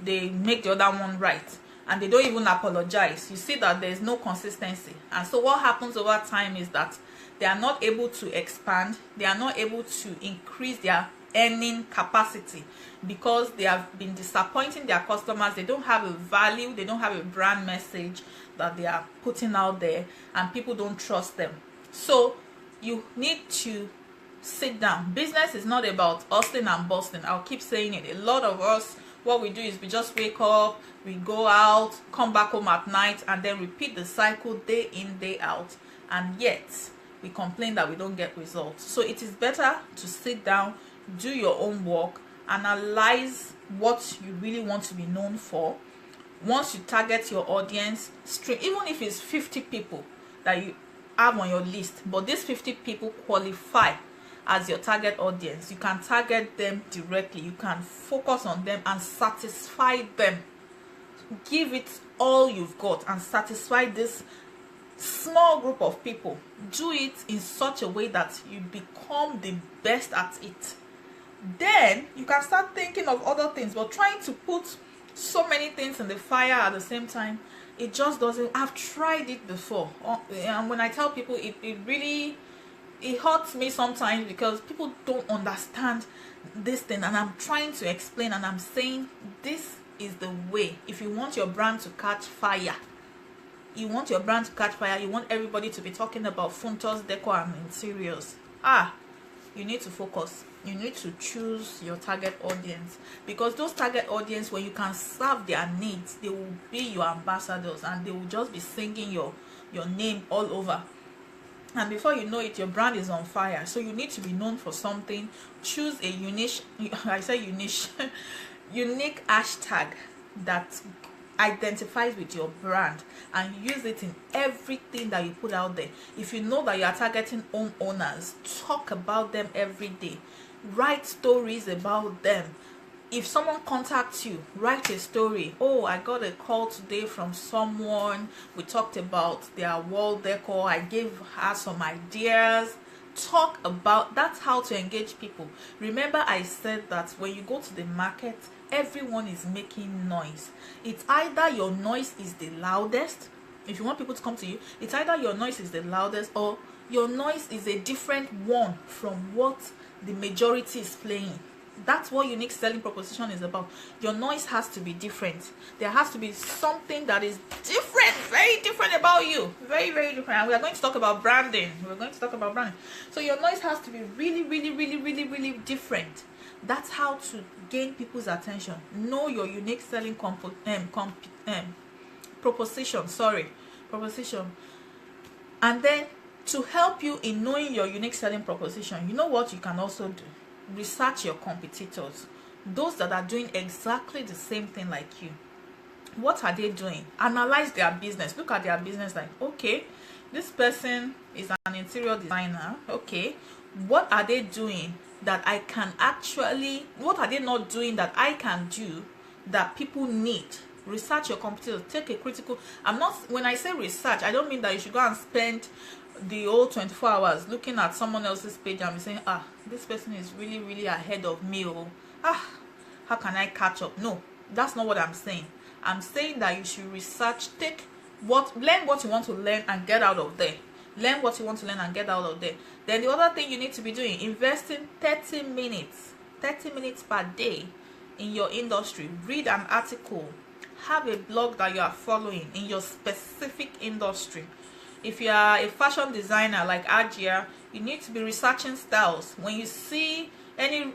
they make the other one right, and they don't even apologize. You see that there's no consistency. And so what happens over time is that they are not able to expand, they are not able to increase their earning capacity, because they have been disappointing their customers. They don't have a value, they don't have a brand message that they are putting out there, and people don't trust them. So you need to sit down. Business is not about hustling and busting. I'll keep saying it. A lot of us, what we do is we just wake up, we go out, come back home at night, and then repeat the cycle day in, day out, and yet we complain that we don't get results. So it is better to sit down, do your own work, analyze what you really want to be known for. Once you target your audience, even if it's 50 people that you have on your list, but these 50 people qualify as your target audience, you can target them directly. You can focus on them and satisfy them. Give it all you've got and satisfy this small group of people. Do it in such a way that you become the best at it. Then you can start thinking of other things, but trying to put so many things in the fire at the same time, it just doesn't. I've tried it before, and when I tell people, it really, it hurts me sometimes, because people don't understand this thing, and I'm trying to explain, and I'm saying this is the way. If you want your brand to catch fire, you want everybody to be talking about Funtos decor and interiors, you need to focus. You need to choose your target audience, because those target audience, when you can serve their needs, they will be your ambassadors, and they will just be singing your name all over. And before you know it, your brand is on fire. So you need to be known for something. Choose a unique unique hashtag that identifies with your brand, and use it in everything that you put out there. If you know that you are targeting homeowners, talk about them every day. Write stories about them. If someone contacts you, write a story. Oh, I got a call today from someone, we talked about their wall decor, I gave her some ideas. Talk about, that's how to engage people. Remember, I said that when you go to the market, everyone is making noise. It's either your noise is the loudest. If you want people to come to you, it's either your noise is the loudest, or your noise is a different one from what the majority is playing. That's what unique selling proposition is about. Your noise has to be different. There has to be something that is different, very different about you. Very, very different. And we are going to talk about branding. So your noise has to be really, really, really, really, really different. That's how to gain people's attention. Know your unique selling proposition. And then, to help you in knowing your unique selling proposition, you know what you can also do? Research your competitors, those that are doing exactly the same thing like you. What are they doing? Analyze their business. Look at their business, like, okay, this person is an interior designer. Okay, what are they doing that I can actually, what are they not doing that I can do that people need? Research your competitors. Take a critical, when I say research, I don't mean that you should go and spend the whole 24 hours looking at someone else's page and be saying, this person is really, really ahead of me, how can I catch up? No, that's not what I'm saying. I'm saying that you should research, learn what you want to learn and get out of there. Learn what you want to learn and get out of there. Then the other thing you need to be doing, investing 30 minutes per day in your industry. Read an article, have a blog that you are following in your specific industry. If you are a fashion designer like Ajia, you need to be researching styles. When you see any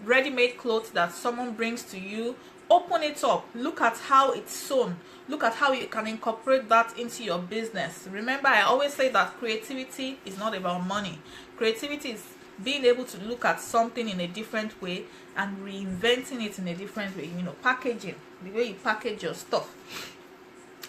ready-made clothes that someone brings to you, open it up, look at how it's sewn, look at how you can incorporate that into your business. Remember, I always say that creativity is not about money. Creativity is being able to look at something in a different way and reinventing it in a different way. Packaging, the way you package your stuff,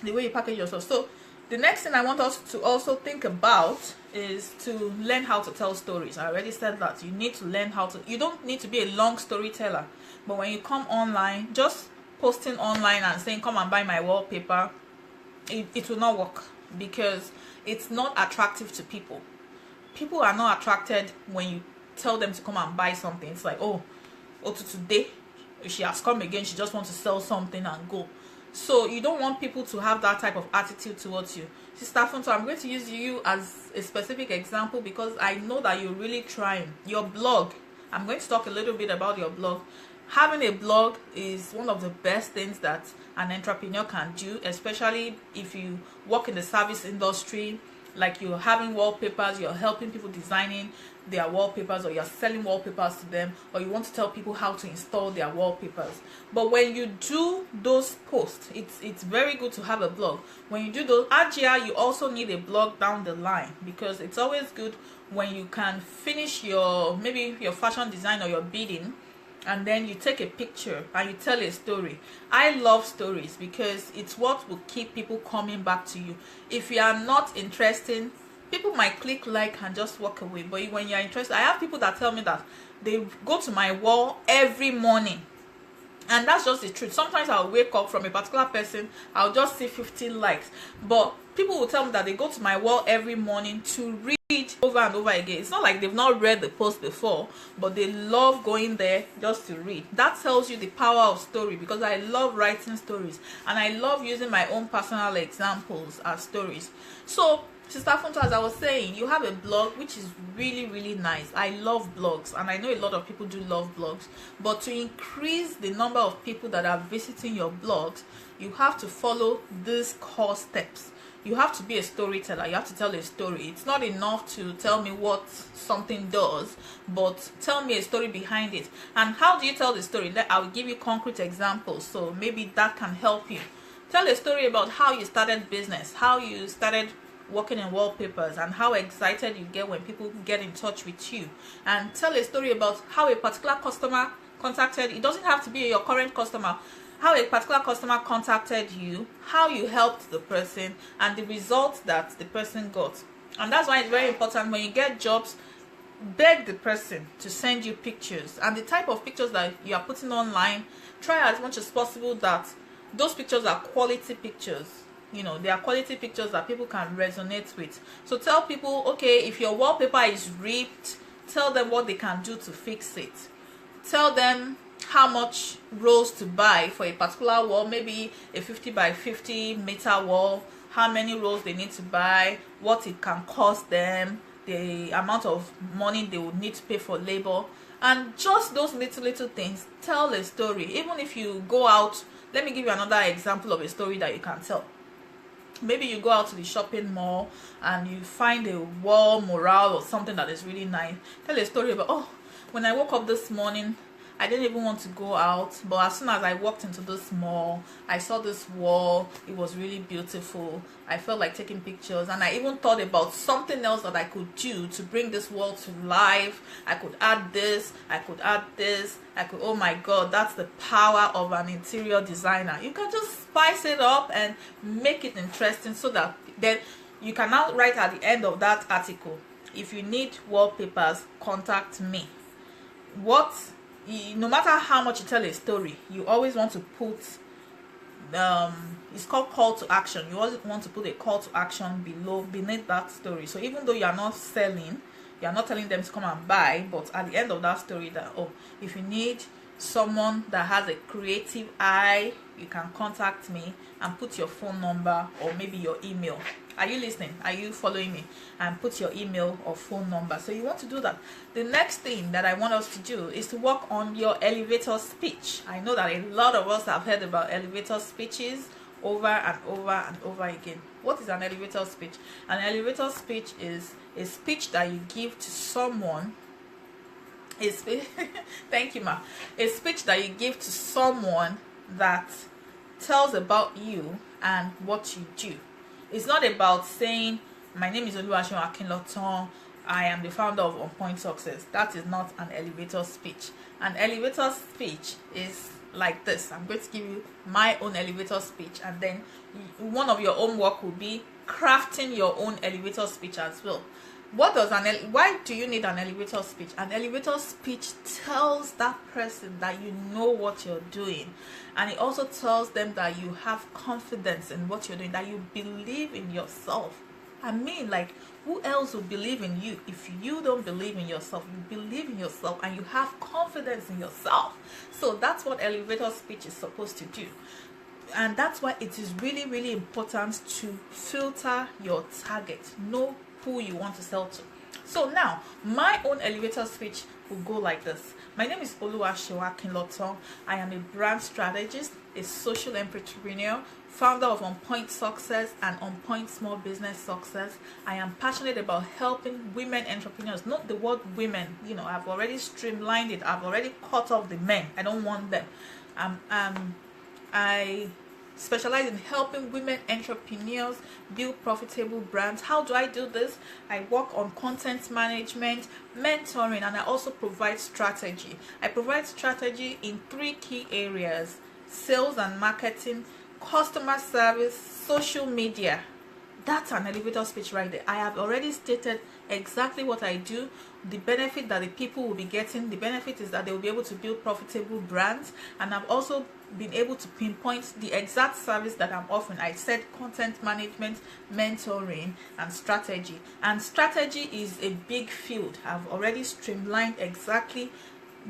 so the next thing I want us to also think about is to learn how to tell stories. I already said that you need to learn you don't need to be a long storyteller, but when you come online, just posting online and saying come and buy my wallpaper, it will not work, because it's not attractive to people. People are not attracted when you tell them to come and buy something. It's like, oh, today she has come again, she just wants to sell something and go. So you don't want people to have that type of attitude towards you. Sister Funto, I'm going to use you as a specific example because I know that you're really trying. Your blog, I'm going to talk a little bit about your blog. Having a blog is one of the best things that an entrepreneur can do, especially if you work in the service industry, like you're having wallpapers, you're helping people designing their wallpapers, or you're selling wallpapers to them, or you want to tell people how to install their wallpapers. But when you do those posts, it's very good to have a blog. When you do those, Ajia, you also need a blog down the line, because it's always good when you can finish maybe your fashion design or your bidding, and then you take a picture and you tell a story. I love stories because it's what will keep people coming back to you. If you are not interesting, people might click like and just walk away. But when you're interested, I have people that tell me that they go to my wall every morning, and that's just the truth. Sometimes I'll wake up from a particular person, I'll just see 15 likes, but people will tell me that they go to my wall every morning to read over and over again. It's not like they've not read the post before, but they love going there just to read. That tells you the power of story, because I love writing stories and I love using my own personal examples as stories. So Sister Funto, as I was saying, you have a blog, which is really, really nice. I love blogs, and I know a lot of people do love blogs. But to increase the number of people that are visiting your blogs, you have to follow these core steps. You have to be a storyteller. You have to tell a story. It's not enough to tell me what something does, but tell me a story behind it. And how do you tell the story? I'll give you concrete examples, so maybe that can help you. Tell a story about how you started business, how you started working in wallpapers, and how excited you get when people get in touch with you. And tell a story about how a particular customer contacted. It doesn't have to be your current customer. How a particular customer contacted you, how you helped the person, and the results that the person got. And that's why it's very important when you get jobs, beg the person to send you pictures, and the type of pictures that you are putting online, try as much as possible that those pictures are quality pictures. They are quality pictures that people can resonate with. So tell people, okay, if your wallpaper is ripped, tell them what they can do to fix it. Tell them how much rolls to buy for a particular wall, maybe a 50 by 50 meter wall, how many rolls they need to buy, what it can cost them, the amount of money they would need to pay for labor, and just those little things. Tell a story. Even if you go out, let me give you another example of a story that you can tell. Maybe you go out to the shopping mall and you find a wall mural or something that is really nice. Tell a story about, oh, when I woke up this morning, I didn't even want to go out, but as soon as I walked into this mall, I saw this wall. It was really beautiful. I felt like taking pictures, and I even thought about something else that I could do to bring this wall to life. I could add this, I could add this, oh my God, that's the power of an interior designer. You can just spice it up and make it interesting, so that then you can now write at the end of that article, if you need wallpapers, contact me. No matter how much you tell a story, you always want to put it's called call to action. You always want to put a call to action beneath that story. So even though you are not selling, you are not telling them to come and buy, but at the end of that story, that, oh, if you need someone that has a creative eye, you can contact me and put your phone number or maybe your email. Are you listening? Are you following me? And put your email or phone number. So you want to do that. The next thing that I want us to do is to work on your elevator speech. I know that a lot of us have heard about elevator speeches over and over and over again. What is an elevator speech? An elevator speech is a speech that you give to someone. Thank you, ma. A speech that you give to someone that tells about you and what you do. It's not about saying, my name is Oluwaseun Akinlotan, I am the founder of On Point Success. That is not an elevator speech. An elevator speech is like this. I'm going to give you my own elevator speech, and then one of your own work will be crafting your own elevator speech as well. Why do you need an elevator speech? An elevator speech tells that person that you know what you're doing, and it also tells them that you have confidence in what you're doing, that you believe in yourself. I mean, like, who else will believe in you if you don't believe in yourself? You believe in yourself and you have confidence in yourself. So that's what elevator speech is supposed to do. And that's why it is really, really important to filter your target. Know who you want to sell to. So now, my own elevator speech will go like this. My name is Oluwaseun Akinlotan. I am a brand strategist, a social entrepreneur, founder of On Point Success and On Point Small Business Success. I am passionate about helping women entrepreneurs. Not the word women, I've already streamlined it. I've already cut off the men. I don't want them. I specialize in helping women entrepreneurs build profitable brands. How do I do this? I work on content management, mentoring, and I also provide strategy. I provide strategy in 3 key areas: sales and marketing, customer service, social media. That's an elevator speech right there. I have already stated exactly what I do, the benefit that the people will be getting. The benefit is that they will be able to build profitable brands, and I've also been able to pinpoint the exact service that I'm offering. I said content management, mentoring, and strategy. And strategy is a big field. I've already streamlined exactly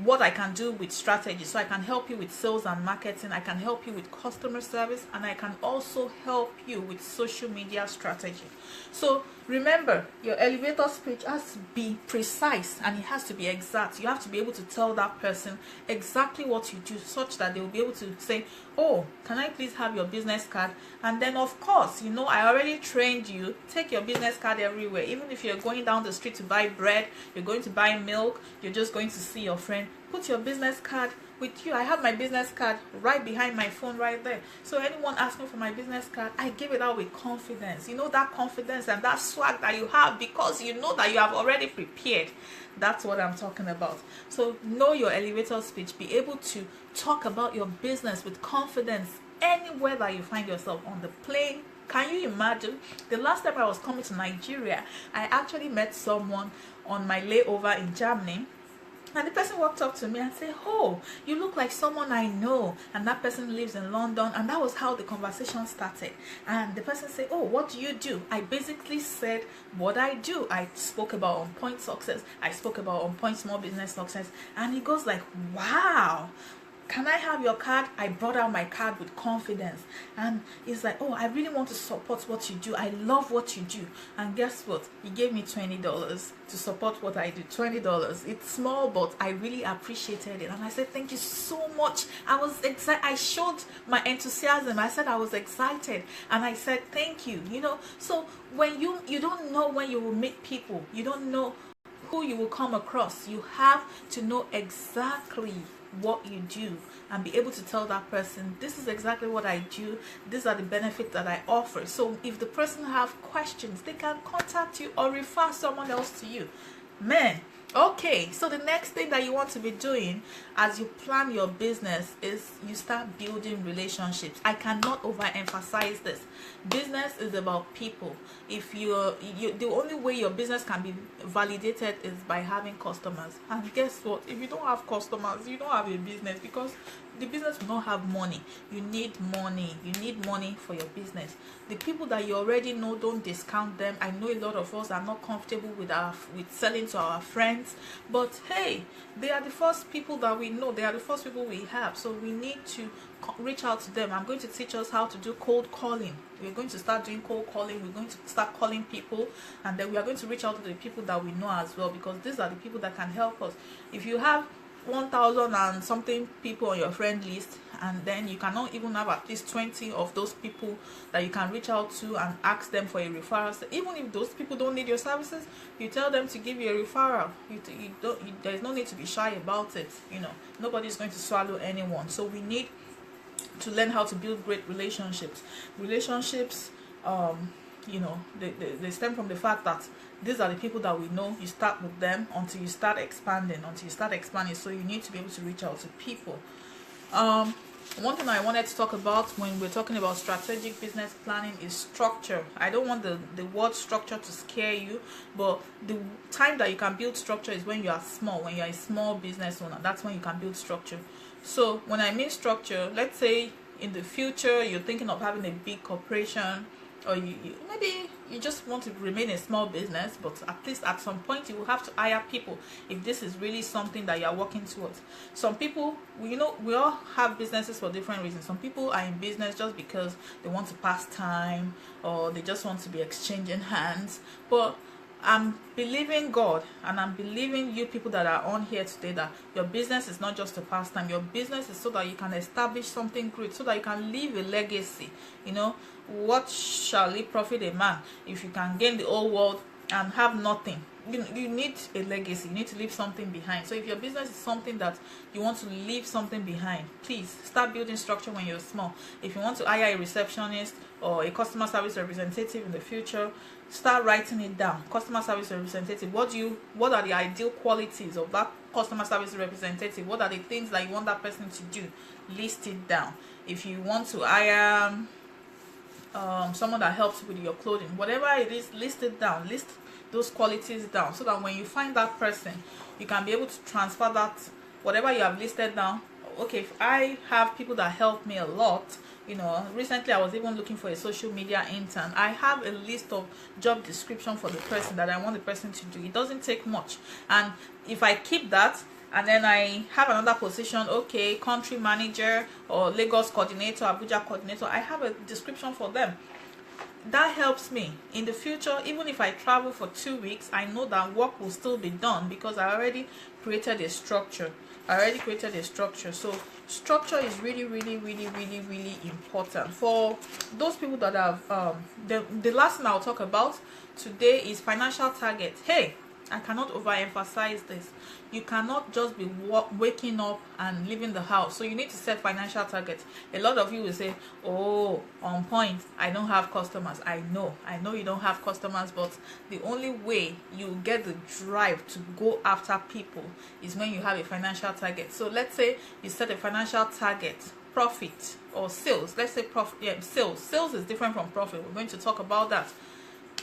what I can do with strategy. So I can help you with sales and marketing, I can help you with customer service, and I can also help you with social media strategy. So remember, your elevator speech has to be precise and it has to be exact. You have to be able to tell that person exactly what you do, such that they will be able to say, oh, can I please have your business card? And then of course, I already trained you. Take your business card everywhere. Even if you're going down the street to buy bread, you're going to buy milk, you're just going to see your friend, put your business card with you. I have my business card right behind my phone right there. So anyone asking for my business card, I give it out with confidence. That confidence and that swag that you have, because you know that you have already prepared. That's what I'm talking about. So know your elevator speech. Be able to talk about your business with confidence anywhere that you find yourself. On the plane. Can you imagine? The last time I was coming to Nigeria, I actually met someone on my layover in Germany. And the person walked up to me and said, oh, you look like someone I know. And that person lives in London. And that was how the conversation started. And the person said, oh, what do you do? I basically said what I do. I spoke about On Point Success. I spoke about On Point Small Business Success. And he goes like, wow. Can I have your card? I brought out my card with confidence. And he's like, oh, I really want to support what you do. I love what you do. And guess what? He gave me $20 to support what I do. $20. It's small, but I really appreciated it. And I said, thank you so much. I was excited. I showed my enthusiasm. I said I was excited. And I said, thank you. So when you don't know when you will meet people. You don't know who you will come across. You have to know exactly what you do and be able to tell that person, this is exactly what I do, these are the benefits that I offer. So if the person have questions, they can contact you or refer someone else to you. Okay, so the next thing that you want to be doing as you plan your business is you start building relationships. I cannot overemphasize this. Business is about people. If the only way your business can be validated is by having customers. And guess what? If you don't have customers, you don't have a business, because the business will not have money. You need money. You need money for your business. The people that you already know, don't discount them. I know a lot of us are not comfortable with selling to our friends, but hey, they are the first people that we know. They are the first people we have. So we need to reach out to them. I'm going to teach us how to do cold calling. We're going to start doing cold calling. We're going to start calling people, and then we are going to reach out to the people that we know as well, because these are the people that can help us. If you have 1,000 and something people on your friend list, and then you cannot even have at least 20 of those people that you can reach out to and ask them for a referral. So even if those people don't need your services, you tell them to give you a referral. There's no need to be shy about it. Nobody's going to swallow anyone. So we need to learn how to build great relationships. They stem from the fact that these are the people that we know. You start with them until you start expanding. So you need to be able to reach out to people. One thing I wanted to talk about when we're talking about strategic business planning is structure. I don't want the word structure to scare you, but the time that you can build structure is when you are small, when you're a small business owner. That's when you can build structure. So when I mean structure, let's say in the future you're thinking of having a big corporation, or maybe you just want to remain a small business, but at least at some point you will have to hire people if this is really something that you are working towards. Some people, we all have businesses for different reasons. Some people are in business just because they want to pass time, or they just want to be exchanging hands. But I'm believing God, and I'm believing you people that are on here today, that your business is not just a pastime. Your business is so that you can establish something great, so that you can leave a legacy. What shall it profit a man if you can gain the whole world and have nothing? You need a legacy. You need to leave something behind. So if your business is something that you want to leave something behind, please start building structure when you're small. If you want to hire a receptionist or a customer service representative in the future, start writing it down. Customer service representative, what are the ideal qualities of that customer service representative? What are the things that you want that person to do? List it down. If you want to hire someone that helps with your clothing, whatever it is, list it down. List those qualities down, so that when you find that person, you can be able to transfer that, whatever you have listed down. Okay, if I have people that help me a lot, recently I was even looking for a social media intern. I have a list of job description for the person that I want the person to do. It doesn't take much, and if I keep that, and then I have another position, okay, country manager or Lagos coordinator, Abuja coordinator, I have a description for them. That helps me in the future. Even if I travel for 2 weeks, I know that work will still be done, because I already created a structure. So structure is really, really, really, really, really important for those people that have the last thing I'll talk about today is financial target. Hey, I cannot overemphasize this. You cannot just be waking up and leaving the house. So you need to set financial targets. A lot of you will say, oh, on point, I don't have customers. I know you don't have customers, but the only way you get the drive to go after people is when you have a financial target. So let's say you set a financial target, profit or sales. Let's say profit. Yeah, sales is different from profit. We're going to talk about that.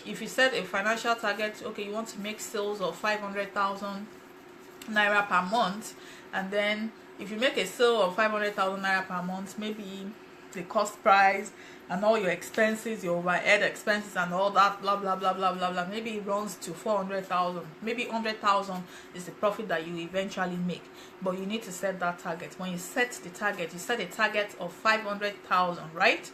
If you set a financial target, okay, you want to make sales of 500,000 naira per month, and then if you make a sale of 500,000 naira per month, maybe the cost price and all your expenses, your overhead expenses and all that, blah blah blah blah blah blah, maybe it runs to 400,000. Maybe 100,000 is the profit that you eventually make, but you need to set that target. When you set the target, you set a target of 500,000, right?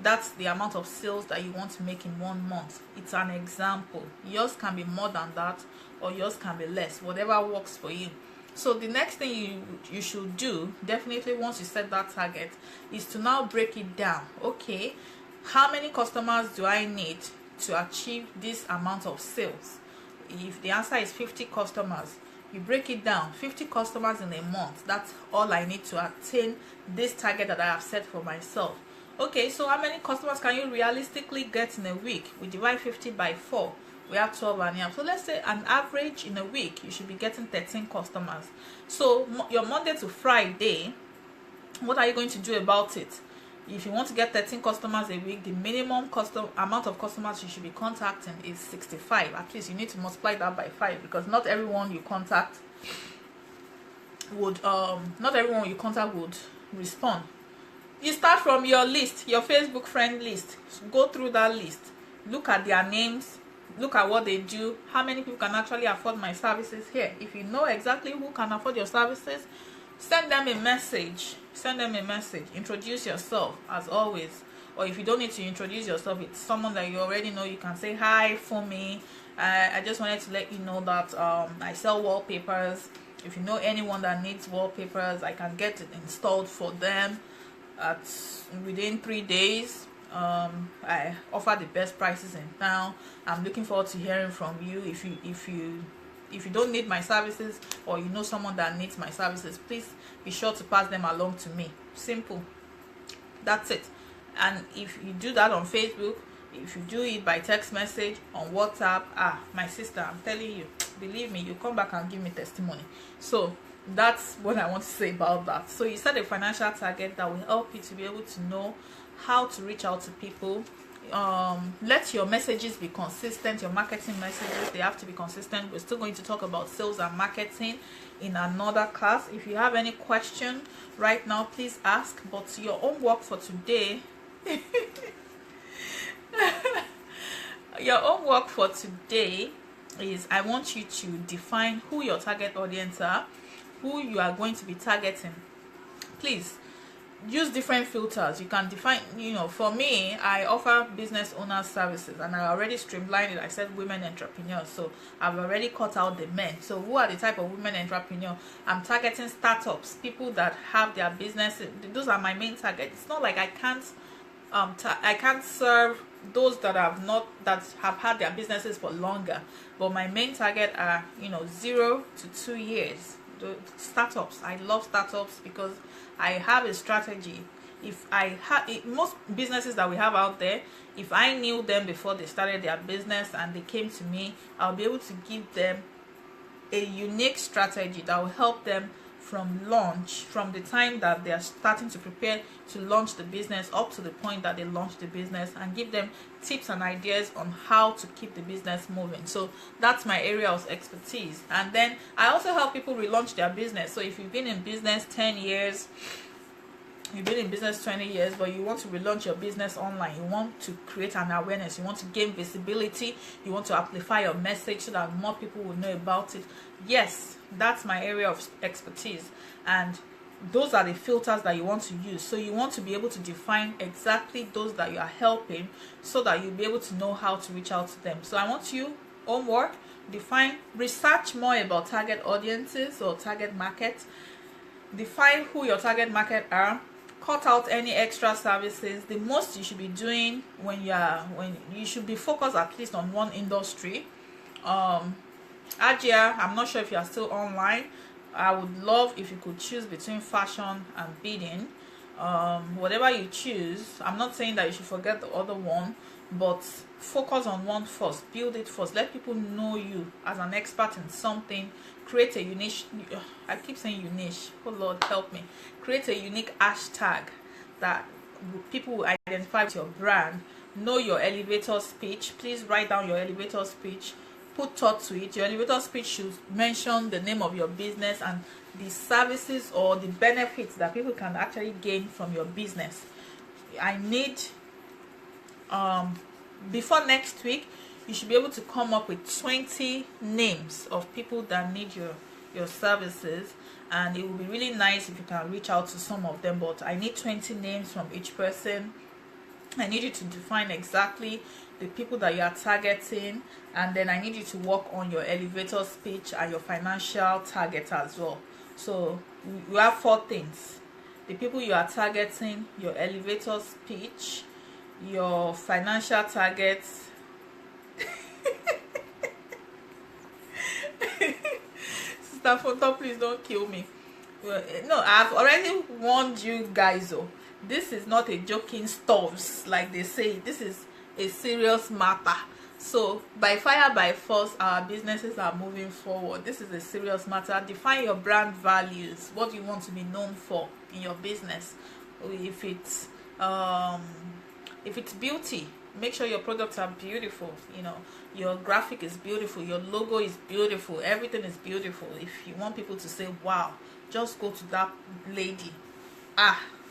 That's the amount of sales that you want to make in 1 month. It's an example. Yours can be more than that, or yours can be less, whatever works for you. So the next thing you should do, definitely once you set that target, is to now break it down. Okay, how many customers do I need to achieve this amount of sales? If the answer is 50 customers, you break it down. 50 customers in a month, that's all I need to attain this target that I have set for myself. Okay, so how many customers can you realistically get in a week? We divide 50 by 4. We have 12 and a half. So let's say an average in a week, you should be getting 13 customers. So your Monday to Friday, what are you going to do about it? If you want to get 13 customers a week, the minimum amount of customers you should be contacting is 65. At least you need to multiply that by 5, because not everyone you contact would respond. You start from your list, your Facebook friend list. Go through that list, look at their names, look at what they do, how many people can actually afford my services here. If you know exactly who can afford your services, send them a message. Introduce yourself as always. Or if you don't need to introduce yourself, it's someone that you already know, you can say, hi, for me, I just wanted to let you know that I sell wallpapers. If you know anyone that needs wallpapers, I can get it installed for them within 3 days. I offer the best prices in town. I'm looking forward to hearing from you. If you don't need my services, or you know someone that needs my services, please be sure to pass them along to me. Simple. That's it. And if you do that on Facebook, if you do it by text message, on WhatsApp, my sister, I'm telling you, believe me, you come back and give me testimony. So that's what I want to say about that. So you set a financial target that will help you to be able to know how to reach out to people. Let your messages be consistent. Your marketing messages, they have to be consistent. We're still going to talk about sales and marketing in another class. If you have any question right now, please ask. But your homework for today your homework for today is, I want you to define who your target audience are, who you are going to be targeting. Please use different filters. You can define, for me, I offer business owners services, and I already streamlined it. I said women entrepreneurs, so I've already cut out the men. So who are the type of women entrepreneur? I'm targeting startups, people that have their business. Those are my main target. It's not like I can't serve those that have had their businesses for longer, but my main target are 0 to 2 years. The startups, I love startups because I have a strategy. If I had most businesses that we have out there, if I knew them before they started their business and they came to me, I'll be able to give them a unique strategy that will help them from launch, from the time that they are starting to prepare to launch the business up to the point that they launch the business, and give them tips and ideas on how to keep the business moving. So that's my area of expertise. And then I also help people relaunch their business. So if you've been in business 10 years, you've been in business 20 years, but you want to relaunch your business online, you want to create an awareness, you want to gain visibility, you want to amplify your message so that more people will know about it, yes, that's my area of expertise. And those are the filters that you want to use. So you want to be able to define exactly those that you are helping, so that you'll be able to know how to reach out to them. So I want you, homework, research more about target audiences or target markets. Define who your target market are. Cut out any extra services. The most you should be doing when you should be focused at least on one industry. Ajia, I'm not sure if you are still online. I would love if you could choose between fashion and bidding. Whatever you choose, I'm not saying that you should forget the other one, but focus on one first. Build it first. Let people know you as an expert in something. Create a unique, I keep saying unique, oh Lord help me, create a unique hashtag that people will identify with your brand. Know your elevator speech. Please write down your elevator speech, put thought to it. Your elevator speech should mention the name of your business and the services or the benefits that people can actually gain from your business. I need before next week, you should be able to come up with 20 names of people that need your services, and it would be really nice if you can reach out to some of them. But I need 20 names from each person. I need you to define exactly the people that you are targeting, and then I need you to work on your elevator speech and your financial target as well. So we have 4 things: the people you are targeting, your elevator speech, your financial targets. Sister Fonto, please don't kill me. No, I've already warned you guys. This is not a joking stuff, like they say. This is a serious matter. So by fire by force, our businesses are moving forward. This is a serious matter. Define your brand values. What you want to be known for in your business. If it's beauty, make sure your products are beautiful. Your graphic is beautiful, your logo is beautiful, everything is beautiful. If you want people to say wow, just go to that lady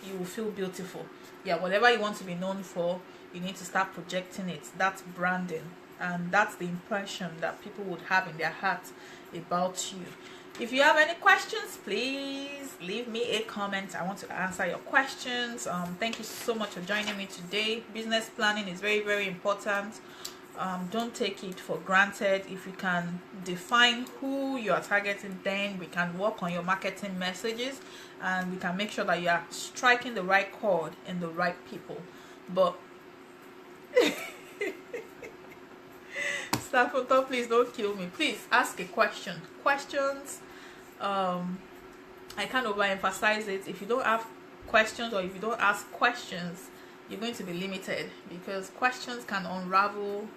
you will feel beautiful. Yeah, whatever you want to be known for, you need to start projecting it. That's branding, and that's the impression that people would have in their heart about you. If you have any questions, please leave me a comment. I want to answer your questions. Thank you so much for joining me today. Business planning is very, very important. Don't take it for granted. If you can define who you are targeting, then we can work on your marketing messages, and we can make sure that you are striking the right chord in the right people. But Staffonto, please don't kill me. Please ask a question. Questions, I can't overemphasize it. If you don't have questions, or if you don't ask questions, you're going to be limited, because questions can unravel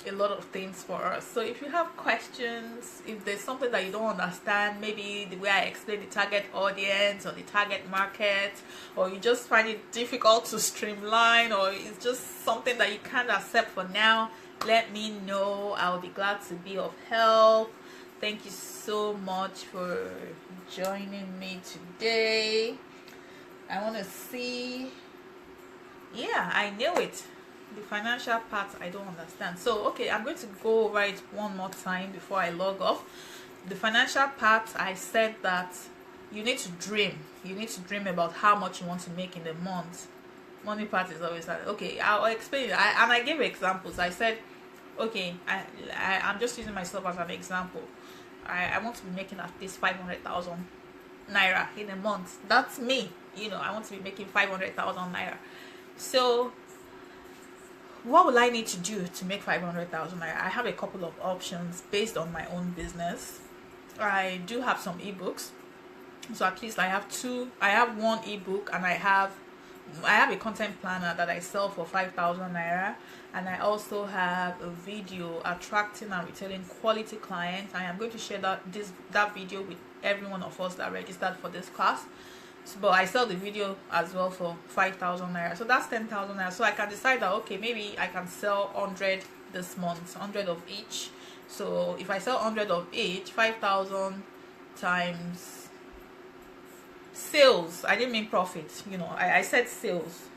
a lot of things for us. So if you have questions, if there's something that you don't understand, maybe the way I explain the target audience or the target market, or you just find it difficult to streamline, or it's just something that you can't accept for now, let me know. I'll be glad to be of help. Thank you so much for joining me today. I want to see, yeah, I knew it. The financial part I don't understand. So okay, I'm going to go over it one more time before I log off. The financial part, I said that you need to dream. You need to dream about how much you want to make in a month. Money part is always like, okay, I'll explain it. I gave examples. I said, okay, I'm just using myself as an example. I want to be making at least 500,000 naira in a month. That's me. I want to be making 500,000 naira. So what will I need to do to make 500,000 naira? I have a couple of options based on my own business. I do have some ebooks, so at least I have one ebook, and I have a content planner that I sell for 5,000 naira, and I also have a video attracting and retaining quality clients. I am going to share that video with every one of us that registered for this class. But I sell the video as well for 5,000 naira, so that's 10,000 naira. So I can decide that, okay, maybe I can sell 100 this month, 100 of each. So if I sell 100 of each, 5,000 times sales, I didn't mean profit, I said sales,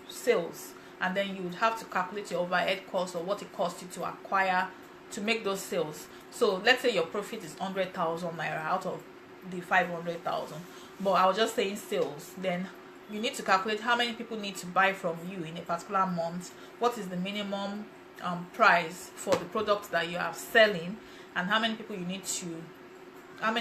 sales, and then you would have to calculate your overhead cost, or what it costs you to acquire, to make those sales. So let's say your profit is 100,000 naira out of the 500,000, but I was just saying sales. Then you need to calculate how many people need to buy from you in a particular month, what is the minimum price for the product that you are selling, and how many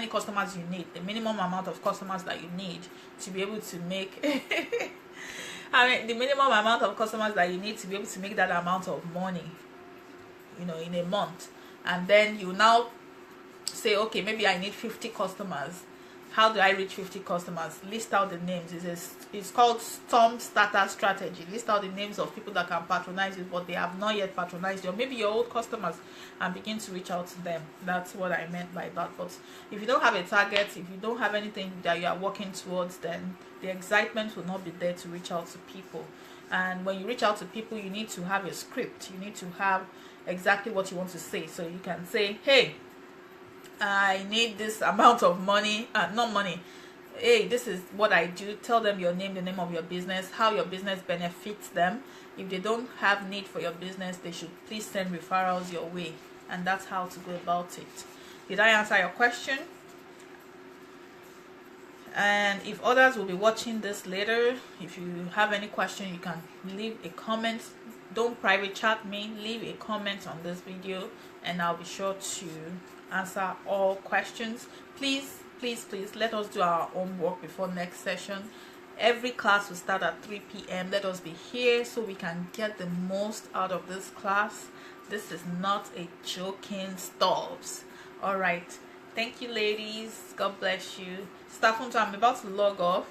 customers you need, the minimum amount of customers that you need to be able to make the minimum amount of customers that you need to be able to make that amount of money, in a month. And then you now say, okay, maybe I need 50 customers. How do I reach 50 customers? List out the names. It's called Storm Starter Strategy. List out the names of people that can patronize you, but they have not yet patronized you, or maybe your old customers, and begin to reach out to them. That's what I meant by that. But if you don't have a target, if you don't have anything that you are working towards, then the excitement will not be there to reach out to people. And when you reach out to people, you need to have a script. You need to have exactly what you want to say. So you can say, hey, I need this amount of money, not money. Hey, this is what I do. Tell them your name, the name of your business, how your business benefits them. If they don't have need for your business, they should please send referrals your way. And that's how to go about it. Did I answer your question? And if others will be watching this later, if you have any question, you can leave a comment. Don't private chat me, leave a comment on this video, and I'll be sure to answer all questions. Please let us do our own work before next session. Every class will start at 3 p.m. Let us be here so we can get the most out of this class. This is not a joking stuff. All right, thank you, ladies. God bless you. Staffonto, I'm about to log off.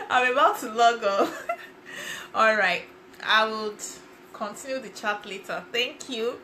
I'm about to log off. All right, I would continue the chat later. Thank you.